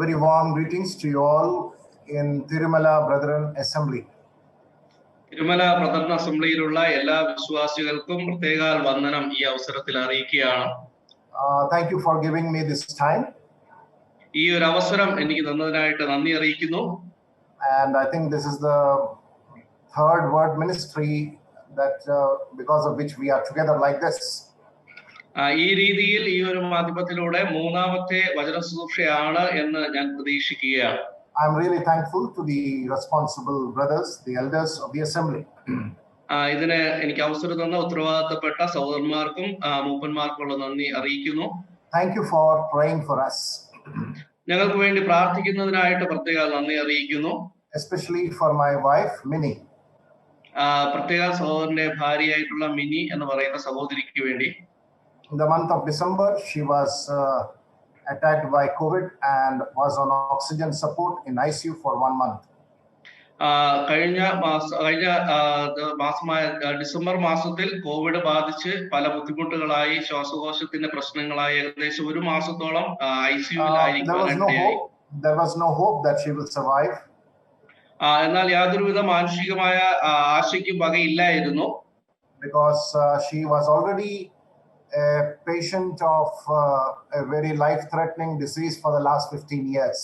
very warm greetings to you all in Tirumala Brethren Assembly. Tirumala brethren അസംബ്ലിയിലുള്ള എല്ലാ വിശ്വാസികൾക്കും പ്രത്യേക വന്ദനം ഈ അവസരത്തിൽ അറിയിക്കുകയാണ്. Thank you for giving me this time. ഈ ഒരു അവസരം എനിക്ക് തന്നതിനായിട്ട് നന്ദി അറിയിക്കുന്നു. And I think this is the third word ministry that because of which we are together like this. ഈ രീതിയിൽ ഈ ഒരു മാധ്യമത്തിലൂടെ മൂന്നാമത്തെ വചന ശുശ്രൂഷയാണ് എന്ന് ഞാൻ പ്രതീക്ഷിക്കുകയാണ്. I'm really thankful to the responsible brothers, the elders of the assembly. ഇതിന് എനിക്ക് അവസരം തന്ന ഉത്തരവാദിത്തപ്പെട്ട സഹോദരന്മാർക്കും മൂപ്പന്മാർക്കുള്ള നന്ദി അറിയിക്കുന്നു. Thank you for praying for us. ഞങ്ങൾക്ക് വേണ്ടി പ്രാർത്ഥിക്കുന്നതിനായിട്ട് പ്രത്യേക നന്ദി അറിയിക്കുന്നു. Especially for my wife Minnie. പ്രത്യേക സഹോദരന്റെ ഭാര്യയായിട്ടുള്ള മിനി എന്ന് പറയുന്ന സഹോദരിക്ക് വേണ്ടി. In the month of December, she was attacked by COVID and was on oxygen support in ICU for 1 month. കഴിഞ്ഞ മാസമായ ഡിസംബർ മാസത്തിൽ കോവിഡ് ബാധിച്ച് പല ബുദ്ധിമുട്ടുകളായി ശ്വാസകോശത്തിന്റെ പ്രശ്നങ്ങളായി ഏകദേശം 1 മാസത്തോളം ICU-ലായിരിക്കും. There was no hope that she will survive. എന്നാൽ യാതൊരുവിധ മാനുഷികമായ ആശയ്ക്കും വകയില്ലായിരുന്നു. Because she was already a patient of a very life-threatening disease for the last 15 years.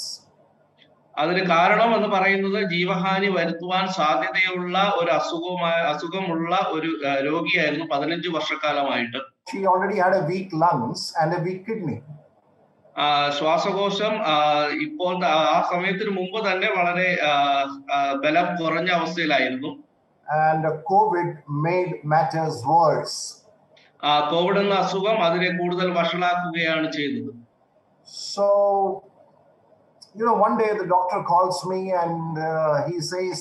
അതിന് കാരണം എന്ന് പറയുന്നത് ജീവഹാനി വരുത്തുവാൻ സാധ്യതയുള്ള ഒരു അസുഖമുള്ള ഒരു രോഗിയായിരുന്നു 15 വർഷക്കാലമായിട്ട്. She already had a weak lungs and a weak kidney. ശ്വാസകോശം ഇപ്പോൾ ആ സമയത്തിന് മുമ്പ് തന്നെ വളരെ ബലം കുറഞ്ഞ അവസ്ഥയിലായിരുന്നു. And COVID made matters worse. Covid എന്ന അസുഖം അതിനെ കൂടുതൽ വഷളാക്കുകയാണ് ചെയ്തത്. So, one day the doctor calls me and he says,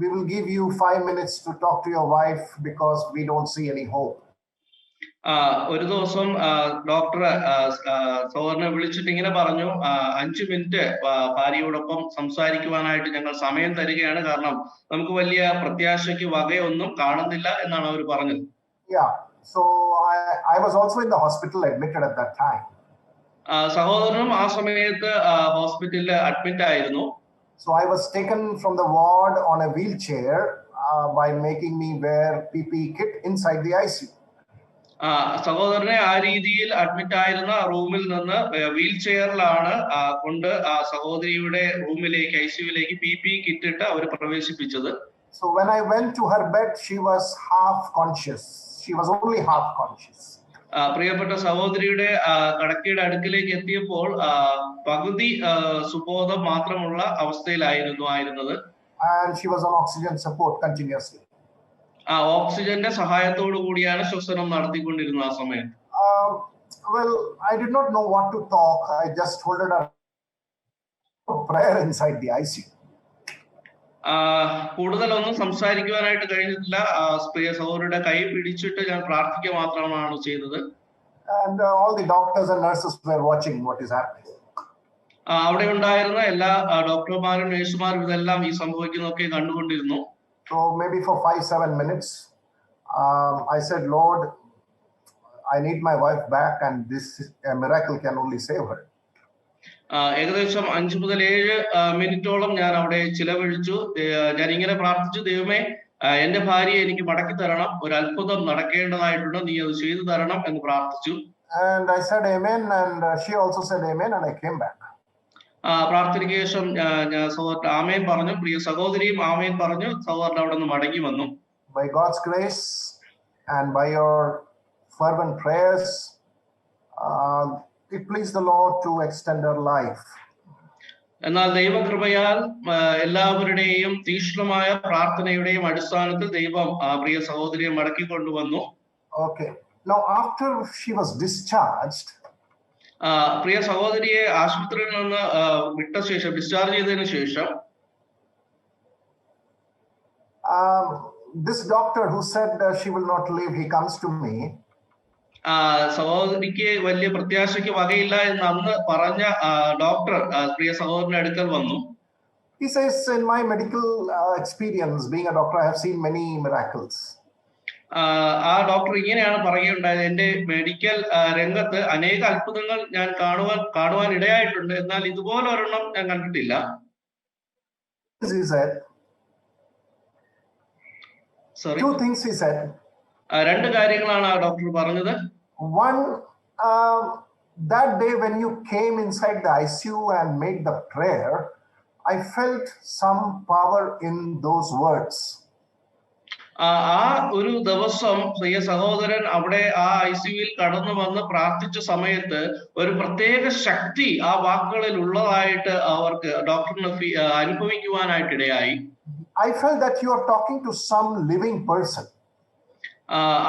we will give you 5 minutes to talk to your wife because we don't see any hope. ഒരു ദിവസം doctor സഹോദരനെ വിളിച്ചിട്ട് ഇങ്ങനെ പറഞ്ഞു, 5 മിനിറ്റ് ഭാര്യയോടൊപ്പം സംസാരിക്കുവാനായിട്ട് ഞങ്ങൾ സമയം തരികയാണ്, കാരണം നമുക്ക് വലിയ പ്രത്യാശയ്ക്ക് വകയൊന്നും കാണുന്നില്ല എന്നാണ് അവർ പറഞ്ഞത്. Yeah. So I was also in the hospital admitted at that time. സഹോദരനും ആ സമയത്ത് ഹോസ്പിറ്റലിൽ അഡ്മിറ്റ് ആയിരുന്നു. So I was taken from the ward on a wheelchair by making me wear PPE kit inside the ICU. സഹോദരനെ ആ രീതിയിൽ admit ആയിരുന്ന റൂമിൽ നിന്ന് വീൽ ചെയറിലാണ് കൊണ്ട് സഹോദരിയുടെ റൂമിലേക്ക് ICU-ലേക്ക് PPE കിറ്റ് ഇട്ട് അവർ പ്രവേശിപ്പിച്ചത്. So when I went to her bed, she was half conscious. She was only half conscious. പ്രിയപ്പെട്ട സഹോദരിയുടെ കടക്കയുടെ അടുക്കിലേക്ക് എത്തിയപ്പോൾ പകുതി സുബോധം മാത്രമുള്ള അവസ്ഥയിലായിരുന്നത്. And she was on oxygen support continuously. ഓക്സിജന്റെ സഹായത്തോടു കൂടിയാണ് ശ്വസനം നടത്തിക്കൊണ്ടിരുന്നത് ആ സമയത്ത്. Well, I did not know what to talk. I just told her prayer inside the ICU. കൂടുതലൊന്നും സംസാരിക്കുവാനായിട്ട് കഴിഞ്ഞിട്ടില്ല. പ്രിയ സഹോദരിയുടെ കൈ പിടിച്ചിട്ട് ഞാൻ പ്രാർത്ഥിക്കുക മാത്രമാണ് ചെയ്തത്. And all the doctors and nurses were watching what is happening. അവിടെ ഉണ്ടായിരുന്ന എല്ലാ ഡോക്ടർമാരും നഴ്സുമാരും ഇതെല്ലാം ഈ സംഭവിക്കുന്നതൊക്കെ കണ്ടുകൊണ്ടിരുന്നു. So maybe for 5-7 minutes, I said, Lord, I need my wife back and this miracle can only save her. ഏകദേശം 5 മുതൽ 7 മിനിറ്റോളം ഞാൻ അവിടെ ചിലവഴിച്ചു. ഞാൻ ഇങ്ങനെ പ്രാർത്ഥിച്ചു, ദൈവമേ എന്റെ ഭാര്യയെ എനിക്ക് മടക്കി തരണം, ഒരു അത്ഭുതം നടക്കേണ്ടതായിട്ടുണ്ട്, നീ അത് ചെയ്തു തരണം എന്ന് പ്രാർത്ഥിച്ചു. And I said amen and she also said amen and I came back. പ്രാർത്ഥനയ്ക്ക് ശേഷം സഹോദരൻ ആമേൻ പറഞ്ഞു, പ്രിയ സഹോദരിയും ആമേൻ പറഞ്ഞു. സഹോദരൻ അവിടെ നിന്ന് മടങ്ങി വന്നു. By God's grace and by your fervent prayers, it pleased the Lord to extend her life. എന്നാൽ ദൈവകൃപയാൽ എല്ലാവരുടെയും തീക്ഷ്ണമായ പ്രാർത്ഥനയുടെയും അടിസ്ഥാനത്തിൽ ദൈവം പ്രിയ സഹോദരിയെ മടക്കി കൊണ്ടുവന്നു. Okay. Now after she was discharged, പ്രിയ സഹോദരിയെ ആശുപത്രിയിൽ നിന്ന് വിട്ട ശേഷം, ഡിസ്ചാർജ് ചെയ്തതിനു ശേഷം, this doctor who said she will not live, he comes to me. സഹോദരിക്ക് വലിയ പ്രത്യാശയ്ക്ക് വകയില്ല എന്ന് അന്ന് പറഞ്ഞ ഡോക്ടർ പ്രിയ സഹോദരന്റെ അടുക്കൽ വന്നു. He says, in my medical experience being a doctor, I have seen many miracles. ആ ഡോക്ടർ ഇങ്ങനെയാണ് പറയുകയുണ്ടായത്, എന്റെ മെഡിക്കൽ രംഗത്ത് അനേക അത്ഭുതങ്ങൾ ഞാൻ കാണുവാൻ ഇടയായിട്ടുണ്ട്, എന്നാൽ ഇതുപോലെ ഒരെണ്ണം ഞാൻ കണ്ടിട്ടില്ല. He said, Sorry. two things he said. രണ്ട് കാര്യങ്ങളാണ് ആ ഡോക്ടർ പറഞ്ഞത്. One, that day when you came inside the ICU and made the prayer, I felt some power in those words. ആ ഒരു ദിവസം പ്രിയ സഹോദരൻ അവിടെ ആ ICUവിൽ കടന്നു വന്ന് പ്രാർത്ഥിച്ച സമയത്ത് ഒരു പ്രത്യേക ശക്തി ആ വാക്കുകളിൽ ഉള്ളതായിട്ട് അവർക്ക് ഡോക്ടറിന് അനുഭവിക്കുവാനായിട്ടിടയായി. I felt that you are talking to some living person.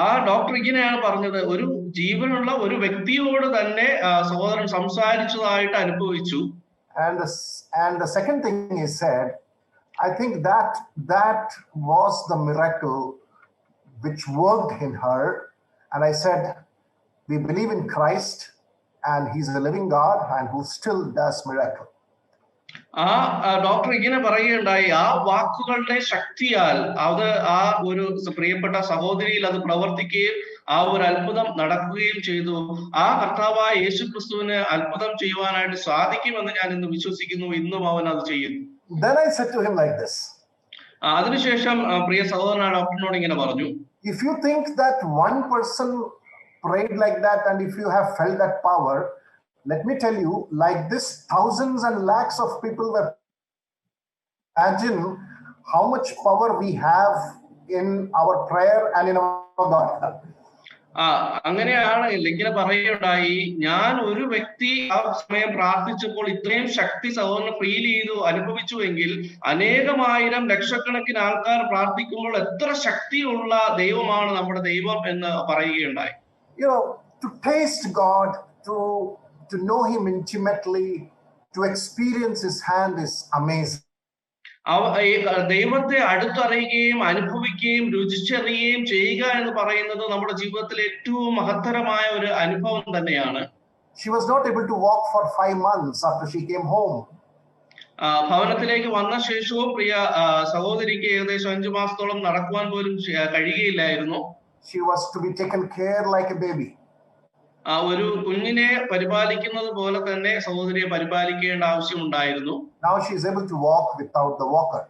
ആ ഡോക്ടർ ഇങ്ങനെയാണ് പറഞ്ഞത്, ഒരു ജീവനുള്ള ഒരു വ്യക്തിയോട് തന്നെ സഹോദരൻ സംസാരിച്ചതായിട്ട് അനുഭവിച്ചു. And the second thing he said, I think that was the miracle which worked in her. And I said, we believe in Christ and he's a living God and who still does miracle. ആ doctor ഇങ്ങനെ പറയുകയുണ്ടായി, ആ വാക്കുകളുടെ ശക്തിയാൽ അത് ആ ഒരു പ്രിയപ്പെട്ട സഹോദരിയിൽ അത് പ്രവർത്തിക്കുകയും ആ ഒരു അത്ഭുതം നടക്കുകയും ചെയ്തു. ആ കർത്താവായ യേശുക്രിസ്തുവിന് അത്ഭുതം ചെയ്യുവാനായിട്ട് സാധിക്കുമെന്ന് ഞാൻ ഇന്ന് വിശ്വസിക്കുന്നു. ഇന്നും അവൻ അത് ചെയ്യുന്നു. Then I said to him like this. അതിനുശേഷം പ്രിയ സഹോദരൻ ഡോക്ടറിനോട് ഇങ്ങനെ പറഞ്ഞു, if you think that one person prayed like that and if you have felt that power, let me tell you, like this, thousands and lakhs of people were. Imagine how much power we have in our prayer and in our God. അങ്ങനെയാണ് ഇങ്ങനെ പറയുകയുണ്ടായി, ഞാൻ ഒരു വ്യക്തി ആ സമയം പ്രാർത്ഥിച്ചപ്പോൾ ഇത്രയും ശക്തി സഹോദരന് ഫീൽ ചെയ്തു, അനുഭവിച്ചുവെങ്കിൽ അനേകമായിരം ലക്ഷക്കണക്കിന് ആൾക്കാർ പ്രാർത്ഥിക്കുമ്പോൾ എത്ര ശക്തിയുള്ള ദൈവമാണ് നമ്മുടെ ദൈവം എന്ന് പറയുകയുണ്ടായി. You know, to taste God, to know him intimately, to experience his hand is amazing. ദൈവത്തെ അടുത്തറിയുകയും അനുഭവിക്കുകയും രുചിച്ചറിയുകയും ചെയ്യുക എന്ന് പറയുന്നത് നമ്മുടെ ജീവിതത്തിലെ ഏറ്റവും മഹത്തരമായ ഒരു അനുഭവം തന്നെയാണ്. She was not able to walk for 5 months after she came home. ഭവനത്തിലേക്ക് വന്ന ശേഷവും പ്രിയ സഹോദരിക്ക് ഏകദേശം 5 മാസത്തോളം നടക്കുവാൻ പോലും കഴിയുകയില്ലായിരുന്നു. She was to be taken care like a baby. ഒരു കുഞ്ഞിനെ പരിപാലിക്കുന്നത് പോലെ തന്നെ സഹോദരിയെ പരിപാലിക്കേണ്ട ആവശ്യമുണ്ടായിരുന്നു. Now she is able to walk without the walker.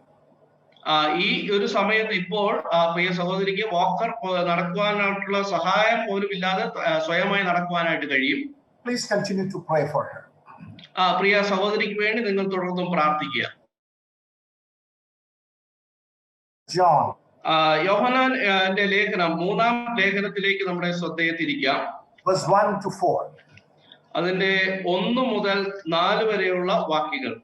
ഈ ഒരു സമയത്ത് ഇപ്പോൾ പ്രിയ സഹോദരിക്ക് വാക്കർ നടക്കുവാനായിട്ടുള്ള സഹായം പോലും ഇല്ലാതെ സ്വയമായി നടക്കുവാനായിട്ട് കഴിയും. Please continue to pray for her. പ്രിയ സഹോദരിക്ക് വേണ്ടി നിങ്ങൾ തുടർന്നും പ്രാർത്ഥിക്കുക. John. യോഹന്നാന്റെ ലേഖനം 3-ാം ലേഖനത്തിലേക്ക് നമ്മുടെ ശ്രദ്ധയെ തിരിക്കാം. Verse 1 to 4. അതിന്റെ 1 മുതൽ 4 വരെയുള്ള വാക്യങ്ങൾ.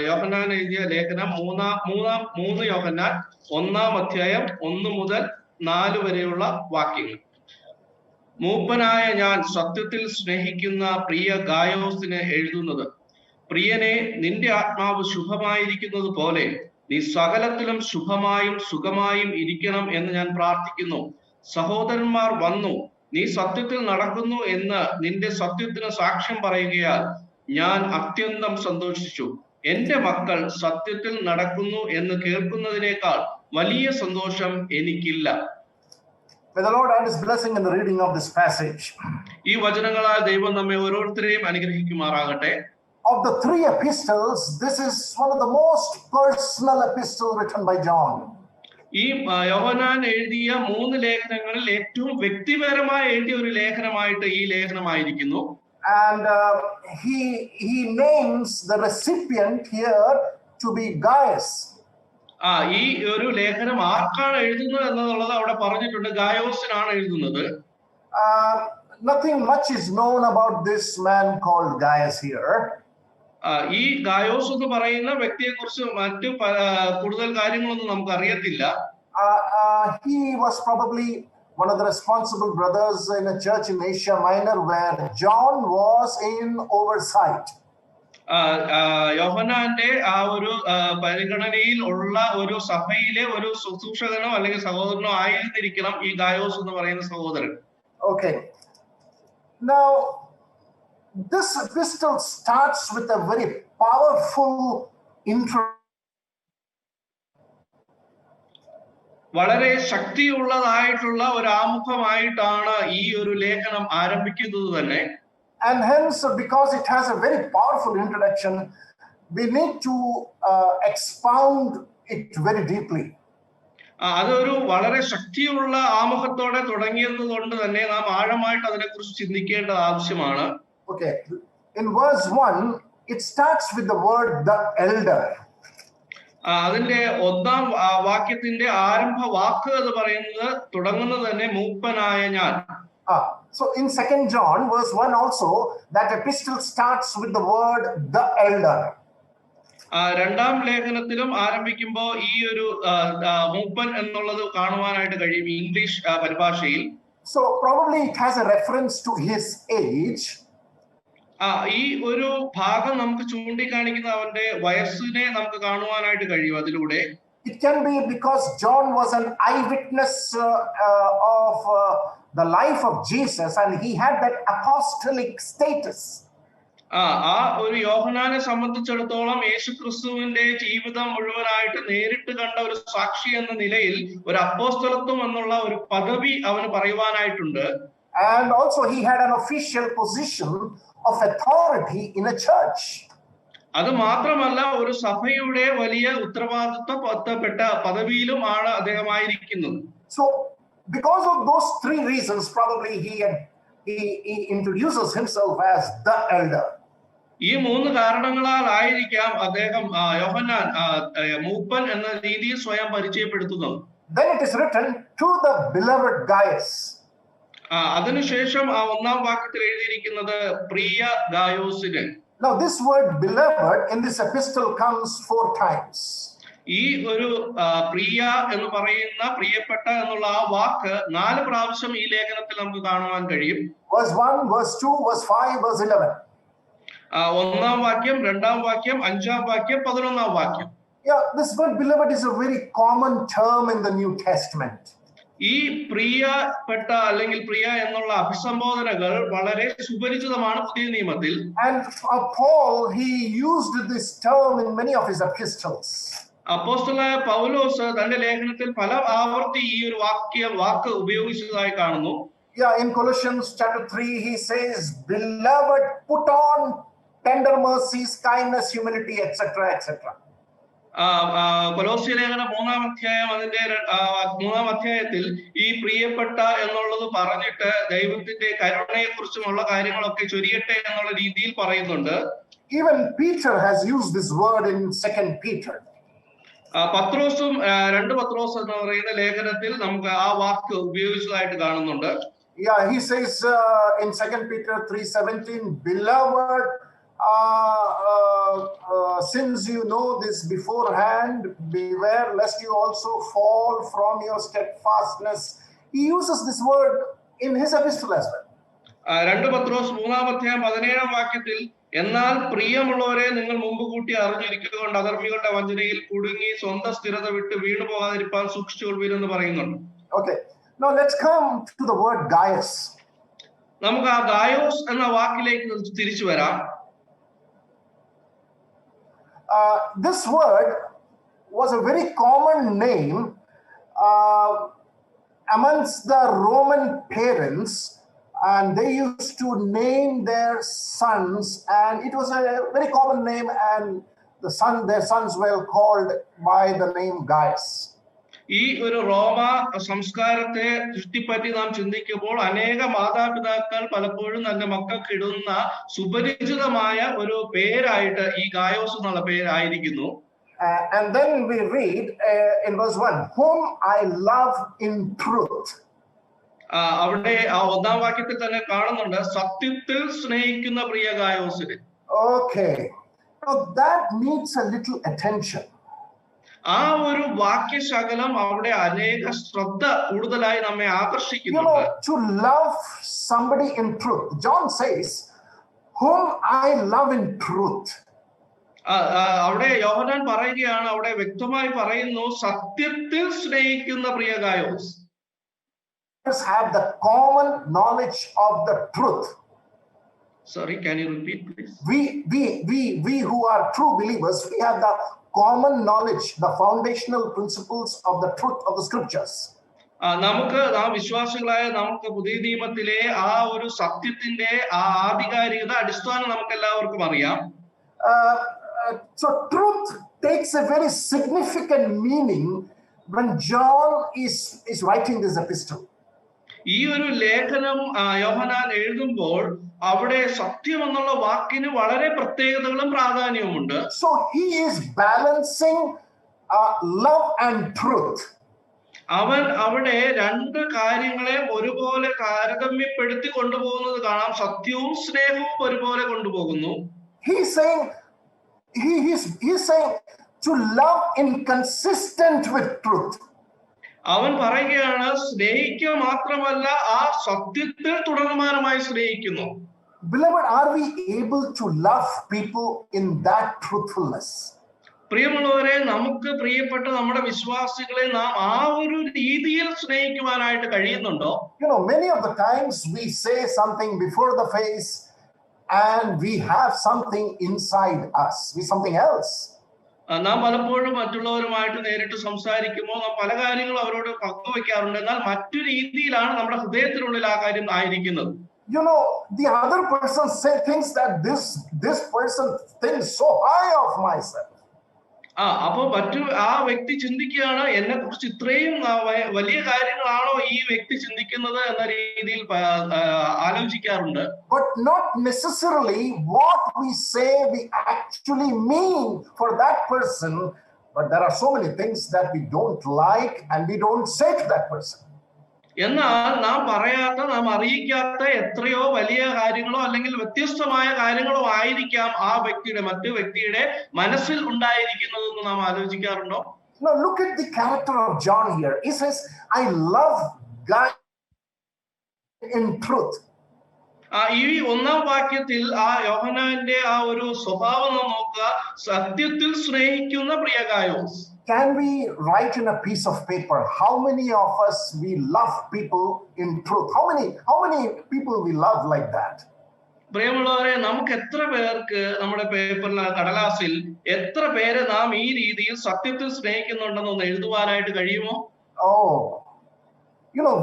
യോഹന്നാൻ എഴുതിയ ലേഖനം 3 യോഹന്നാൻ 1-ാം അധ്യായം 1 മുതൽ 4 വരെയുള്ള വാക്യങ്ങൾ. മൂപ്പനായ ഞാൻ സത്യത്തിൽ സ്നേഹിക്കുന്ന പ്രിയ ഗായോസിന് എഴുതുന്നത്, പ്രിയനെ, നിന്റെ ആത്മാവ് ശുഭമായിരിക്കുന്നത് പോലെ നീ സകലത്തിലും ശുഭമായും സുഖമായും ഇരിക്കണം എന്ന് ഞാൻ പ്രാർത്ഥിക്കുന്നു. സഹോദരന്മാർ വന്നു, നീ സത്യത്തിൽ നടക്കുന്നു എന്ന് നിന്റെ സത്യത്തിന് സാക്ഷ്യം പറയുകയാൽ ഞാൻ അത്യന്തം സന്തോഷിച്ചു. എന്റെ മക്കൾ സത്യത്തിൽ നടക്കുന്നു എന്ന് കേൾക്കുന്നതിനേക്കാൾ വലിയ സന്തോഷം എനിക്കില്ല. May the Lord add his blessing in the reading of this passage. ഈ വചനങ്ങളാൽ ദൈവം നമ്മെ ഓരോരുത്തരെയും അനുഗ്രഹിക്കുമാറാകട്ടെ. Of the 3 epistles, this is one of the most personal epistles written by John. ഈ യോഹന്നാൻ എഴുതിയ 3 ലേഖനങ്ങളിൽ ഏറ്റവും വ്യക്തിപരമായി എഴുതിയ ഒരു ലേഖനമായിട്ട് ഈ ലേഖനമായിരിക്കുന്നു. And he names the recipient here to be Gaius. ഈ ഒരു ലേഖനം ആർക്കാണ് എഴുതുന്നത് എന്നുള്ളത് അവിടെ പറഞ്ഞിട്ടുണ്ട്. ഗായോസിനാണ് എഴുതുന്നത്. Nothing much is known about this man called Gaius here. ഈ ഗായോസ് എന്ന് പറയുന്ന വ്യക്തിയെ കുറിച്ച് മറ്റു കൂടുതൽ കാര്യങ്ങളൊന്നും നമുക്ക് അറിയത്തില്ല. He was probably one of the responsible brothers in a church in Asia Minor where John was in oversight. യോഹന്നാന്റെ ആ ഒരു പരിഗണനയിൽ ഉള്ള ഒരു സഭയിലെ ഒരു ശുശ്രൂഷകനോ അല്ലെങ്കിൽ സഹോദരനോ ആയിരുന്നിരിക്കണം ഈ ഗായോസ് എന്ന് പറയുന്ന സഹോദരൻ. Okay. Now, this epistle starts with a very powerful intro. വളരെ ശക്തിയുള്ളതായിട്ടുള്ള ഒരു ആമുഖമായിട്ടാണ് ഈ ഒരു ലേഖനം ആരംഭിക്കുന്നത് തന്നെ. And hence, because it has a very powerful introduction, we need to expound it very deeply. അതൊരു വളരെ ശക്തിയുള്ള ആമുഖത്തോടെ തുടങ്ങിയത് കൊണ്ട് തന്നെ നാം ആഴമായിട്ട് അതിനെക്കുറിച്ച് ചിന്തിക്കേണ്ടത് ആവശ്യമാണ്. Okay, in verse 1 it starts with the word the elder. അതിന്റെ ഒന്നാം വാക്യത്തിന്റെ ആരംഭ വാക്ക് എന്ന് പറയുന്നത് തുടങ്ങുന്നത് തന്നെ മൂപ്പനായ ഞാൻ. So in 2 John verse 1 also that epistle starts with the word the elder. രണ്ടാം ലേഖനത്തിലും ആരംഭിക്കുമ്പോൾ ഈ ഒരു മൂപ്പൻ എന്നുള്ളത് കാണുവാനായിട്ട് കഴിയും English പരിഭാഷയിൽ. So probably it has a reference to his age. ഈ ഒരു ഭാഗം നമുക്ക് ചൂണ്ടിക്കാണിക്കുന്ന അവന്റെ വയസ്സിനെ നമുക്ക് കാണുവാനായിട്ട് കഴിയും അതിലൂടെ. It can be because John was an eyewitness of the life of Jesus and he had that apostolic status. ആ ഒരു യോഹന്നാനെ സംബന്ധിച്ചിടത്തോളം യേശുക്രിസ്തുവിന്റെ ജീവിതം മുഴുവനായിട്ട് നേരിട്ട് കണ്ട ഒരു സാക്ഷി എന്ന നിലയിൽ ഒരു അപ്പോസ്തലത്വം എന്നുള്ള ഒരു പദവി അവന് പറയുവാനായിട്ടുണ്ട്. And also he had an official position of authority in a church. അത് മാത്രമല്ല ഒരു സഭയുടെ വലിയ ഉത്തരവാദിത്വപ്പെട്ട പദവിയിലുമാണ് അദ്ദേഹമായിരിക്കുന്നത്. So because of those three reasons probably he introduces himself as the elder. ഈ മൂന്ന് കാരണങ്ങളാൽ ആയിരിക്കാം അദ്ദേഹം യോഹന്നാൻ മൂപ്പൻ എന്ന രീതിയിൽ സ്വയം പരിചയപ്പെടുത്തുന്നത്. Then it is written to the beloved Gaius. അതിനുശേഷം ഒന്നാം വാക്യത്തിൽ എഴുതിയിരിക്കുന്നത് പ്രിയ ഗായോസിന്. Now this word beloved in this epistle comes 4 times. ഈ ഒരു പ്രിയ എന്ന് പറയുന്ന പ്രിയപ്പെട്ട എന്നുള്ള ആ വാക്ക് 4 പ്രാവശ്യം ഈ ലേഖനത്തിൽ നമുക്ക് കാണുവാൻ കഴിയും. Verse 1, verse 2, verse 5, verse 11. ഒന്നാം വാക്യം, രണ്ടാം വാക്യം, അഞ്ചാം വാക്യം, 11ാം വാക്യം. Yeah, this word beloved is a very common term in the New Testament. ഈ പ്രിയപ്പെട്ട അല്ലെങ്കിൽ പ്രിയ എന്നുള്ള അഭിസംബോധനകൾ വളരെ സുപരിചിതമാണ് പുതിയ നിയമത്തിൽ. And Paul he used this term in many of his epistles. അപ്പോസ്തലനായ പൗലോസ് തന്റെ ലേഖനത്തിൽ പല ആവർത്തി ഈ ഒരു വാക്ക് ഉപയോഗിച്ചതായി കാണുന്നു. Yeah, in Colossians chapter 3 he says beloved put on tender mercies, kindness, humility, etc., etc. കൊലോസ്യ ലേഖനം 3-ാം അധ്യായം അതിന്റെ 3-ാം അധ്യായത്തിൽ ഈ പ്രിയപ്പെട്ട എന്നുള്ളത് പറഞ്ഞിട്ട് ദൈവത്തിന്റെ കരുണയെ കുറിച്ചുമുള്ള കാര്യങ്ങളൊക്കെ ചൊരിയട്ടെ എന്നുള്ള രീതിയിൽ പറയുന്നുണ്ട്. Even Peter has used this word in 2 Peter. പത്രോസും 2 പത്രോസ് എന്ന് പറയുന്ന ലേഖനത്തിൽ നമുക്ക് ആ വാക്ക് ഉപയോഗിച്ചതായിട്ട് കാണുന്നുണ്ട്. Yeah, he says in 2 Peter 3:17, beloved, since you know this beforehand, beware lest you also fall from your steadfastness. He uses this word in his epistle as well. 2 പത്രോസ് 3-ാം അധ്യായം 17-ാം വാക്യത്തിൽ എന്നാൽ പ്രിയമുള്ളവരെ നിങ്ങൾ മുമ്പ് കൂട്ടി അറിഞ്ഞിരിക്കൊണ്ട് അധർമ്മികളുടെ വഞ്ചനയിൽ കുടുങ്ങി സ്വന്തം സ്ഥിരത വിട്ട് വീണു പോകാതിരിക്കാൻ സൂക്ഷിച്ചുകൊള്ളുവീരെന്ന് പറയുന്നുണ്ട്. Okay, now let's come to the word Gaius. നമുക്ക് ആ ഗായോസ് എന്ന വാക്കിലേക്ക് തിരിച്ചു വരാം. This word was a very common name amongst the Roman parents, and they used to name their sons, and it was a very common name, and their sons were called by the name Gaius. ഈ ഒരു റോമ സംസ്കാരത്തെ ചുറ്റിപ്പറ്റി നാം ചിന്തിക്കുമ്പോൾ അനേക മാതാപിതാക്കൾ പലപ്പോഴും തന്റെ മക്കൾക്ക് ഇടുന്ന സുപരിചിതമായ ഒരു പേരായിട്ട് ഈ ഗായോസ് എന്നുള്ള പേരായിരിക്കുന്നു. And then we read in verse 1, whom I love in truth. അവിടെ ആ 1-ാം വാക്യത്തിൽ തന്നെ കാണുന്നുണ്ട് സത്യത്തിൽ സ്നേഹിക്കുന്ന പ്രിയ ഗായോസിനെ. Okay, now that needs a little attention. ആ ഒരു വാക്യശകലം അവിടെ അനേക ശ്രദ്ധ കൂടുതലായി നമ്മെ ആകർഷിക്കുന്നുണ്ട്. To love somebody in truth, John says whom I love in truth. അവിടെ യോഹന്നാൻ പറയുകയാണ്, അവിടെ വ്യക്തമായി പറയുന്നു സത്യത്തിൽ സ്നേഹിക്കുന്ന പ്രിയ Gayos. Have the common knowledge of the truth. Sorry, can you repeat please? We who are true believers, we have the common knowledge, the foundational principles of the truth of the scriptures. നമുക്ക് വിശ്വാസികളായ നമുക്ക് പുതിയ നിയമത്തിലെ ആ ഒരു സത്യത്തിന്റെ ആ ആധികാരികത അടിസ്ഥാനം നമുക്ക് എല്ലാവർക്കും അറിയാം. So truth takes a very significant meaning when John is writing this epistle. ഈ ഒരു ലേഖനം യോഹന്നാൻ എഴുതുമ്പോൾ അവിടെ സത്യം എന്നുള്ള വാക്കിന് വളരെ പ്രത്യേകതകളും പ്രാധാന്യവുമുണ്ട്. So he is balancing love and truth. അവൻ അവിടെ രണ്ട് കാര്യങ്ങളെ ഒരുപോലെ താരതമ്യപ്പെടുത്തി കൊണ്ടുപോകുന്നത് കാണാം. സത്യവും സ്നേഹവും ഒരുപോലെ കൊണ്ടുപോകുന്നു. He's saying to love inconsistent with truth. അവൻ പറയുകയാണ് സ്നേഹിക്കുക മാത്രമല്ല ആ സത്യത്തിൽ തുടർമാനമായി സ്നേഹിക്കുന്നു. Beloved, are we able to love people in that truthfulness? പ്രിയമുള്ളവരെ, നമുക്ക് പ്രിയപ്പെട്ട നമ്മുടെ വിശ്വാസികളെ നാം ആ ഒരു രീതിയിൽ സ്നേഹിക്കുവാനായിട്ട് കഴിയുന്നുണ്ടോ? You know, many of the times we say something before the face and we have something inside us, something else. നാം പലപ്പോഴും മറ്റുള്ളവരുമായിട്ട് നേരിട്ട് സംസാരിക്കുമ്പോൾ നാം പല കാര്യങ്ങളും അവരോട് പങ്കുവെക്കാറുണ്ട്. എന്നാൽ മറ്റു രീതിയിലാണ് നമ്മുടെ ഹൃദയത്തിനുള്ളിൽ ആ കാര്യം ആയിരിക്കുന്നത്. You know, the other person thinks that this person thinks so high of myself. അപ്പൊ ആ വ്യക്തി ചിന്തിക്കുകയാണ് എന്നെ കുറിച്ച് ഇത്രയും വലിയ കാര്യങ്ങളാണോ ഈ വ്യക്തി ചിന്തിക്കുന്നത് എന്ന രീതിയിൽ ആലോചിക്കാറുണ്ട്. But not necessarily what we say we actually mean for that person, but there are so many things that we don't like and we don't say to that person. എന്നാൽ നാം പറയാത്ത, നാം അറിയിക്കാത്ത എത്രയോ വലിയ കാര്യങ്ങളോ അല്ലെങ്കിൽ വ്യത്യസ്തമായ കാര്യങ്ങളോ ആയിരിക്കാം ആ വ്യക്തിയുടെ മറ്റു വ്യക്തിയുടെ മനസ്സിൽ ഉണ്ടായിരിക്കുന്നതെന്ന് നാം ആലോചിക്കാറുണ്ടോ? Now look at the character of John here. He says, I love God in truth. ഈ ഒന്നാം വാക്യത്തിൽ ആ യോഹന്നാന്റെ ആ ഒരു സ്വഭാവം നാം നോക്കുക. സത്യത്തിൽ സ്നേഹിക്കുന്ന പ്രിയ Gayos. Can we write in a piece of paper how many of us we love people in truth? How many people we love like that? പ്രിയമുള്ളവരെ, നമുക്ക് എത്ര പേർക്ക് നമ്മുടെ പേപ്പറിൽ കടലാസിൽ എത്ര പേരെ നാം ഈ രീതിയിൽ സത്യത്തിൽ സ്നേഹിക്കുന്നുണ്ടെന്ന് എഴുതുവാനായിട്ട് കഴിയുമോ? Oh, you know,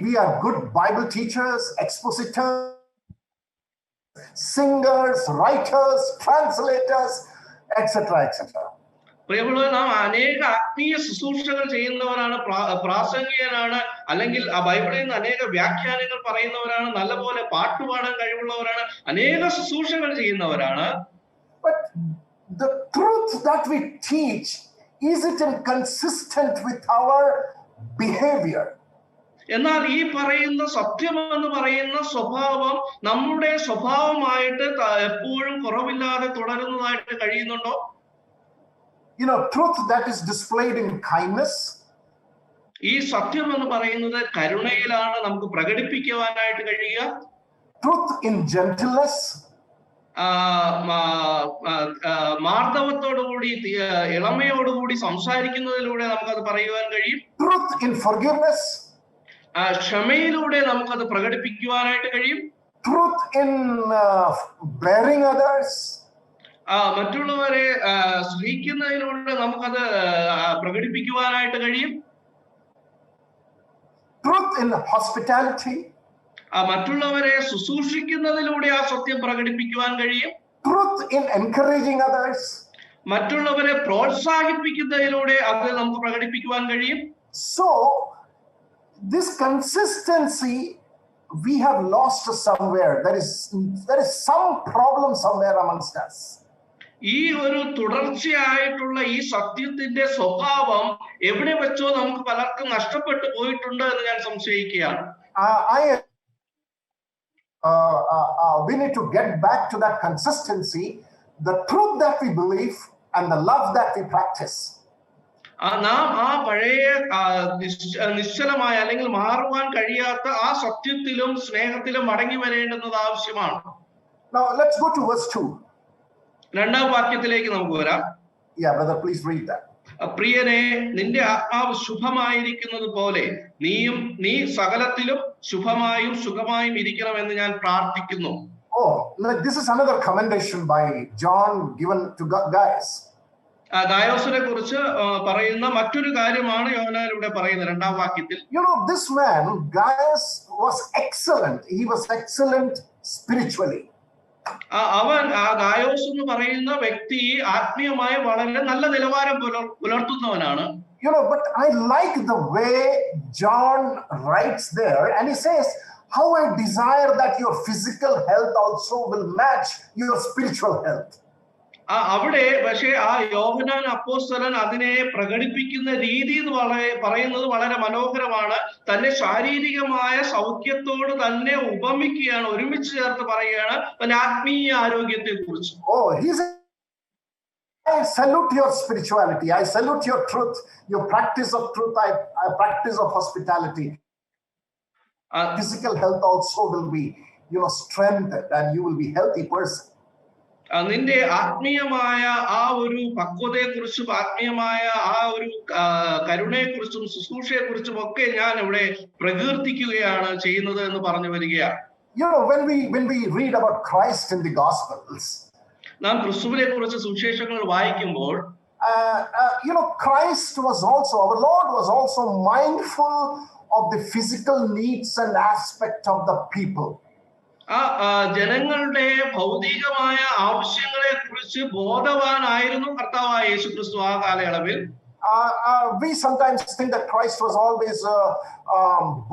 we are good Bible teachers, expositors, singers, writers, translators, etc., etc. പ്രിയമുള്ളവർ, നാം അനേക ആത്മീയ ശുശ്രൂഷകൾ ചെയ്യുന്നവരാണ്, പ്രാസംഗികനാണ്, അല്ലെങ്കിൽ ആ ബൈബിളിൽ നിന്ന് അനേക വ്യാഖ്യാനങ്ങൾ പറയുന്നവരാണ്, നല്ലപോലെ പാട്ടുപാടാൻ കഴിവുള്ളവരാണ്, അനേക ശുശ്രൂഷകൾ ചെയ്യുന്നവരാണ്. But the truth that we teach, is it inconsistent with our behavior? എന്നാൽ ഈ പറയുന്ന സത്യം എന്ന് പറയുന്ന സ്വഭാവം നമ്മുടെ സ്വഭാവമായിട്ട് എപ്പോഴും കുറവില്ലാതെ തുടരുന്നതായിട്ട് കഴിയുന്നുണ്ടോ? You know, truth that is displayed in kindness. ഈ സത്യം എന്ന് പറയുന്നത് കരുണയിലാണ് നമുക്ക് പ്രകടിപ്പിക്കുവാനായിട്ട് കഴിയുക. Truth in gentleness. മാർദ്ദവത്തോടുകൂടി ഇളമയോടുകൂടി സംസാരിക്കുന്നതിലൂടെ നമുക്കത് പറയുവാൻ കഴിയും. Truth in forgiveness. ക്ഷമയിലൂടെ നമുക്കത് പ്രകടിപ്പിക്കുവാനായിട്ട് കഴിയും. Truth in bearing others. മറ്റുള്ളവരെ സ്നേഹിക്കുന്നതിലൂടെ നമുക്കത് പ്രകടിപ്പിക്കുവാനായിട്ട് കഴിയും. Truth in hospitality. മറ്റുള്ളവരെ ശുശ്രൂഷിക്കുന്നതിലൂടെ ആ സത്യം പ്രകടിപ്പിക്കുവാൻ കഴിയും. Truth in encouraging others. മറ്റുള്ളവരെ പ്രോത്സാഹിപ്പിക്കുന്നതിലൂടെ അത് നമുക്ക് പ്രകടിപ്പിക്കുവാൻ കഴിയും. So this consistency we have lost somewhere. There is some problem somewhere amongst us. ഈ ഒരു തുടർച്ചയായിട്ടുള്ള ഈ സത്യത്തിന്റെ സ്വഭാവം എവിടെ വെച്ചോ നമുക്ക് പലർക്കും നഷ്ടപ്പെട്ടു പോയിട്ടുണ്ട് എന്ന് ഞാൻ സംശയിക്കുകയാണ്. We need to get back to that consistency, the truth that we believe and the love that we practice. നാം ആ പഴയ നിശ്ചലമായ അല്ലെങ്കിൽ മാറുവാൻ കഴിയാത്ത ആ സത്യത്തിലും സ്നേഹത്തിലും മടങ്ങി വരേണ്ടുന്നത് ആവശ്യമാണ്. Now let's go to verse 2. രണ്ടാം വാക്യത്തിലേക്ക് നമുക്ക് വരാം. Yeah, brother, please read that. പ്രിയനെ, നിന്റെ ആത്മാവ് ശുഭമായിരിക്കുന്നത് പോലെ നീ സകലത്തിലും ശുഭമായും സുഖമായും ഇരിക്കണമെന്ന് ഞാൻ പ്രാർത്ഥിക്കുന്നു. Oh, this is another commendation by John given to guys. ഗായോസിനെ കുറിച്ച് പറയുന്ന മറ്റൊരു കാര്യമാണ് യോഹന്നാൻ ഇവിടെ പറയുന്നത് 2-ാം വാക്യത്തിൽ. This man, Gaius, was excellent. He was excellent spiritually. അവൻ ഗായോസ് എന്ന് പറയുന്ന വ്യക്തി ആത്മീയമായി വളരെ നല്ല നിലവാരം പുലർത്തുന്നവനാണ്. But I like the way John writes there, and he says, how I desire that your physical health also will match your spiritual health. അവിടെ പക്ഷേ യോഹന്നാൻ അപ്പോസ്തലൻ അതിനെ പ്രകടിപ്പിക്കുന്ന രീതി എന്ന് പറയുന്നത് വളരെ മനോഹരമാണ്. തന്റെ ശാരീരികമായ സൗഖ്യത്തോട് തന്നെ ഉപമിക്കുകയാണ്, ഒരുമിച്ച് ചേർത്ത് പറയുകയാണ് തന്റെ ആത്മീയ ആരോഗ്യത്തെ കുറിച്ച്. I salute your spirituality. I salute your truth, your practice of truth. I practice of hospitality. Physical health also will be, strengthened, and you will be healthy person. നിന്റെ ആത്മീയമായ ആ ഒരു പക്വതയെ കുറിച്ചും ആത്മീയമായ ആ ഒരു കരുണയെ കുറിച്ചും ശുശ്രൂഷയെ കുറിച്ചും ഒക്കെ ഞാൻ ഇവിടെ പ്രകീർത്തിക്കുകയാണ് ചെയ്യുന്നത് എന്ന് പറഞ്ഞു വരികയാണ്. When we read about Christ in the Gospels, നാം ക്രിസ്തുവിനെ കുറിച്ച് സുവിശേഷങ്ങൾ വായിക്കുമ്പോൾ Christ was also, our Lord was also mindful of the physical needs and aspect of the people. ജനങ്ങളുടെ ഭൗതികമായ ആവശ്യങ്ങളെ കുറിച്ച് ബോധവാനായിരുന്നു കർത്താവായ യേശുക്രിസ്തു ആ കാലയളവിൽ. We sometimes think that Christ was always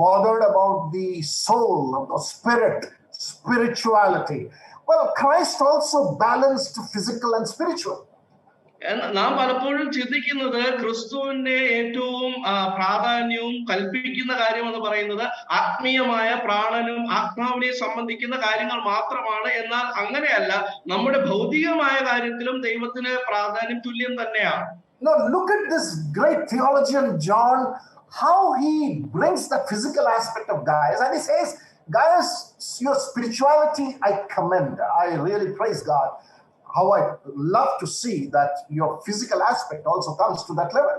bothered about the soul, of the spirit, spirituality. Well, Christ also balanced physical and spiritual. നാം പലപ്പോഴും ചിന്തിക്കുന്നത് ക്രിസ്തുവിന്റെ ഏറ്റവും പ്രാധാന്യവും കൽപ്പിക്കുന്ന കാര്യം എന്ന് പറയുന്നത് ആത്മീയമായ പ്രാണനും ആത്മാവിനെ സംബന്ധിക്കുന്ന കാര്യങ്ങൾ മാത്രമാണ്. എന്നാൽ അങ്ങനെയല്ല, നമ്മുടെ ഭൗതികമായ കാര്യത്തിലും ദൈവത്തിന് പ്രാധാന്യം തുല്യം തന്നെയാണ്. No, look at this great theologian John, how he brings the physical aspect of Gaius, and he says, Gaius, your spirituality I commend. I really praise God. How I love to see that your physical aspect also comes to that level.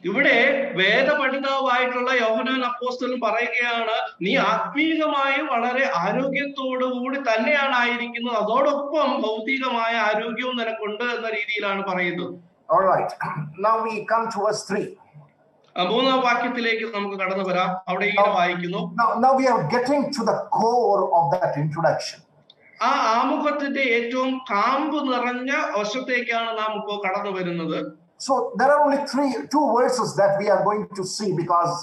ഇവിടെ വേദപണ്ഡിതാവായിട്ടുള്ള യോഹന്നാൻ അപ്പോസ്തലൻ പറയുകയാണ്, നീ ആത്മീയമായി വളരെ ആരോഗ്യത്തോടു കൂടി തന്നെയാണ് ആയിരിക്കുന്നത്, അതോടൊപ്പം ഭൗതികമായ ആരോഗ്യവും നിനക്കുണ്ട് എന്ന രീതിയിലാണ് പറയുന്നത്. All right, now we come to verse 3. 3-ാം വാക്യത്തിലേക്ക് നമുക്ക് കടന്നു വരാം. അവിടെ ഇങ്ങനെ വായിക്കുന്നു. Now we are getting to the core of that introduction. ആ ആമുഖത്തിന്റെ ഏറ്റവും കാമ്പ് നിറഞ്ഞ വശത്തേക്കാണ് നാം ഇപ്പോൾ കടന്നു വരുന്നത്. So there are only two verses that we are going to see because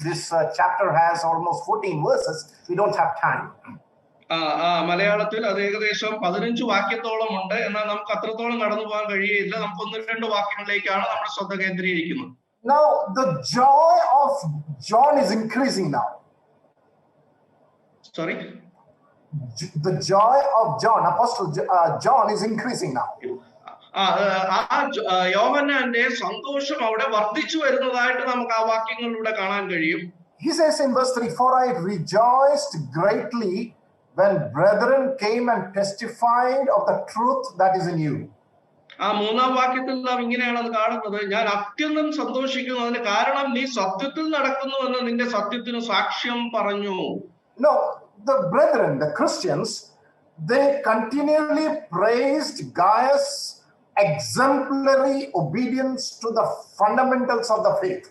this chapter has almost 14 verses. We don't have time. മലയാളത്തിൽ അത് ഏകദേശം 15 വാക്യത്തോളം ഉണ്ട്. എന്നാൽ നമുക്ക് അത്രത്തോളം കടന്നു പോകാൻ കഴിയില്ല. നമുക്ക് 1-2 വാക്യങ്ങളിലേക്കാണ് നമ്മുടെ ശ്രദ്ധ കേന്ദ്രീകരിക്കുന്നത്. Now the joy of John is increasing now. Sorry? The joy of John, Apostle John, is increasing now. യോഹന്നാന്റെ സന്തോഷം അവിടെ വർദ്ധിച്ചു വരുന്നതായിട്ട് നമുക്ക് ആ വാക്യങ്ങളിലൂടെ കാണാൻ കഴിയും. He says in verse 3, for I rejoiced greatly when brethren came and testified of the truth that is in you. 3-ാം വാക്യത്തിൽ നാം ഇങ്ങനെയാണ് അത് കാണുന്നത്, ഞാൻ അത്യന്തം സന്തോഷിക്കുന്നു, അതിന് കാരണം നീ സത്യത്തിൽ നടക്കുന്നുവെന്ന് നിന്റെ സത്യത്തിന് സാക്ഷ്യം പറഞ്ഞു. No, the brethren, the Christians, they continually praised Gaius' exemplary obedience to the fundamentals of the faith.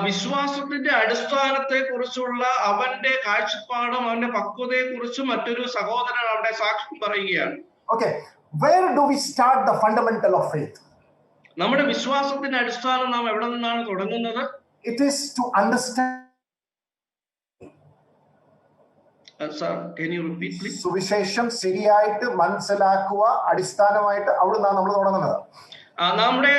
വിശ്വാസത്തിന്റെ അടിസ്ഥാനത്തെ കുറിച്ചുള്ള അവന്റെ കാഴ്ചപ്പാടും അവന്റെ പക്വതയെ കുറിച്ചും മറ്റൊരു സഹോദരൻ അവിടെ സാക്ഷ്യം പറയുകയാണ്. Okay, where do we start the fundamental of faith? നമ്മുടെ വിശ്വാസത്തിന്റെ അടിസ്ഥാനം നാം എവിടെ നിന്നാണ് തുടങ്ങുന്നത്? It is to understand. Sir, can you repeat please? സുവിശേഷം ശരിയായിട്ട് മനസ്സിലാക്കുക, അടിസ്ഥാനമായിട്ട് അവിടുന്നാണ് നമ്മൾ തുടങ്ങുന്നത്. നമ്മുടെ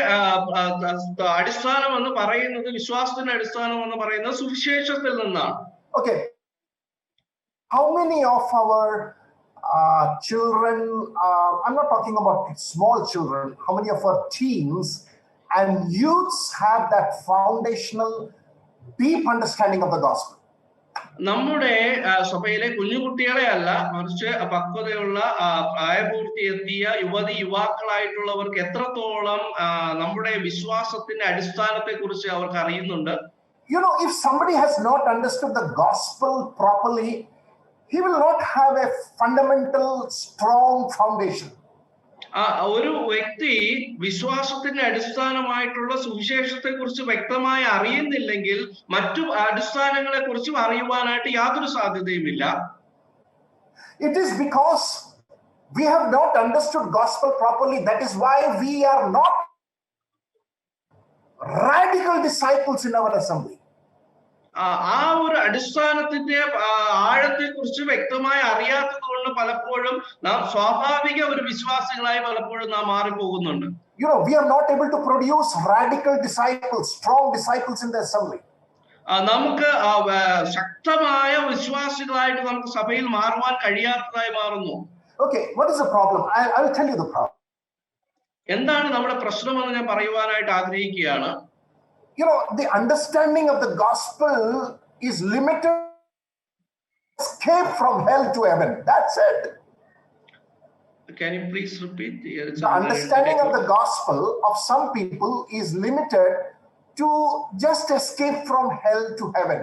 അടിസ്ഥാനം എന്ന് പറയുന്നത്, വിശ്വാസത്തിന്റെ അടിസ്ഥാനം എന്ന് പറയുന്നത് സുവിശേഷത്തിൽ നിന്നാണ്. Okay, how many of our children, I'm not talking about small children, how many of our teens and youths have that foundational deep understanding of the gospel? നമ്മുടെ സഭയിലെ കുഞ്ഞുകുട്ടികളെ അല്ല, മറിച്ച് പക്വതയുള്ള പ്രായപൂർത്തി എത്തിയ യുവാക്കളായിട്ടുള്ളവർക്ക് എത്രത്തോളം നമ്മുടെ വിശ്വാസത്തിന്റെ അടിസ്ഥാനത്തെ കുറിച്ച് അവർക്ക് അറിയുന്നുണ്ട്. If somebody has not understood the gospel properly, he will not have a fundamental strong foundation. ഒരു വ്യക്തി വിശ്വാസത്തിന്റെ അടിസ്ഥാനമായിട്ടുള്ള സുവിശേഷത്തെ കുറിച്ച് വ്യക്തമായി അറിയുന്നില്ലെങ്കിൽ മറ്റു അടിസ്ഥാനങ്ങളെ കുറിച്ചും അറിയുവാനായിട്ട് യാതൊരു സാധ്യതയുമില്ല. It is because we have not understood gospel properly. That is why we are not radical disciples in our assembly. ആ ഒരു അടിസ്ഥാനത്തിന്റെ ആഴത്തെ കുറിച്ച് വ്യക്തമായി അറിയാത്തത് കൊണ്ട് പലപ്പോഴും നാം സ്വാഭാവിക ഒരു വിശ്വാസികളായി പലപ്പോഴും നാം മാറിപ്പോകുന്നുണ്ട്. We are not able to produce radical disciples, strong disciples in the assembly. നമുക്ക് ശക്തമായ വിശ്വാസികളായിട്ട് നമുക്ക് സഭയിൽ മാറുവാൻ കഴിയാത്തതായി മാറുന്നു. Okay, what is the problem? I will tell you the problem. എന്താണ് നമ്മുടെ പ്രശ്നമെന്ന് ഞാൻ പറയുവാനായിട്ട് ആഗ്രഹിക്കുകയാണ്. The understanding of the gospel is limited to escape from hell to heaven. That's it. Can you please repeat? The understanding of the gospel of some people is limited to just escape from hell to heaven.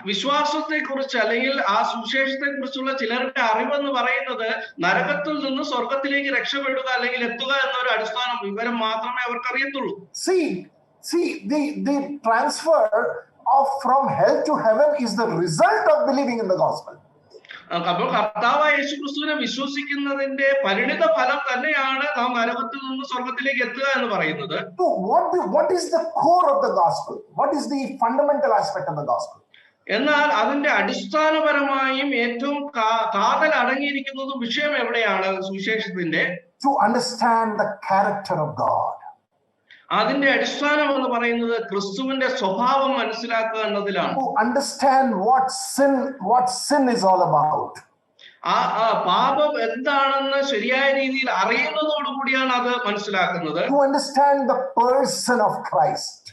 വിശ്വാസത്തെ കുറിച്ച് അല്ലെങ്കിൽ ആ സുവിശേഷത്തെ കുറിച്ചുള്ള ചിലരുടെ അറിവെന്ന് പറയുന്നത് നരകത്തിൽ നിന്ന് സ്വർഗത്തിലേക്ക് രക്ഷപ്പെടുക അല്ലെങ്കിൽ എത്തുക എന്നൊരു അടിസ്ഥാന വിവരം മാത്രമേ അവർക്ക് അറിയത്തുള്ളൂ. See, the transfer of from hell to heaven is the result of believing in the gospel. അപ്പോൾ കർത്താവായ യേശുക്രിസ്തുവിനെ വിശ്വസിക്കുന്നതിന്റെ പരിണിത ഫലം തന്നെയാണ് നാം നരകത്തിൽ നിന്ന് സ്വർഗത്തിലേക്ക് എത്തുക എന്ന് പറയുന്നത്. So what is the core of the gospel? What is the fundamental aspect of the gospel? എന്നാൽ അതിന്റെ അടിസ്ഥാനപരമായും ഏറ്റവും കാതൽ അടങ്ങിയിരിക്കുന്നതും വിഷയം എവിടെയാണ് സുവിശേഷത്തിന്റെ? To understand the character of God. അതിന്റെ അടിസ്ഥാനം എന്ന് പറയുന്നത് ക്രിസ്തുവിന്റെ സ്വഭാവം മനസ്സിലാക്കുക എന്നതിലാണ്. To understand what sin is all about. പാപം എന്താണെന്ന് ശരിയായ രീതിയിൽ അറിയുന്നതോടുകൂടിയാണ് അത് മനസ്സിലാക്കുന്നത്. To understand the person of Christ.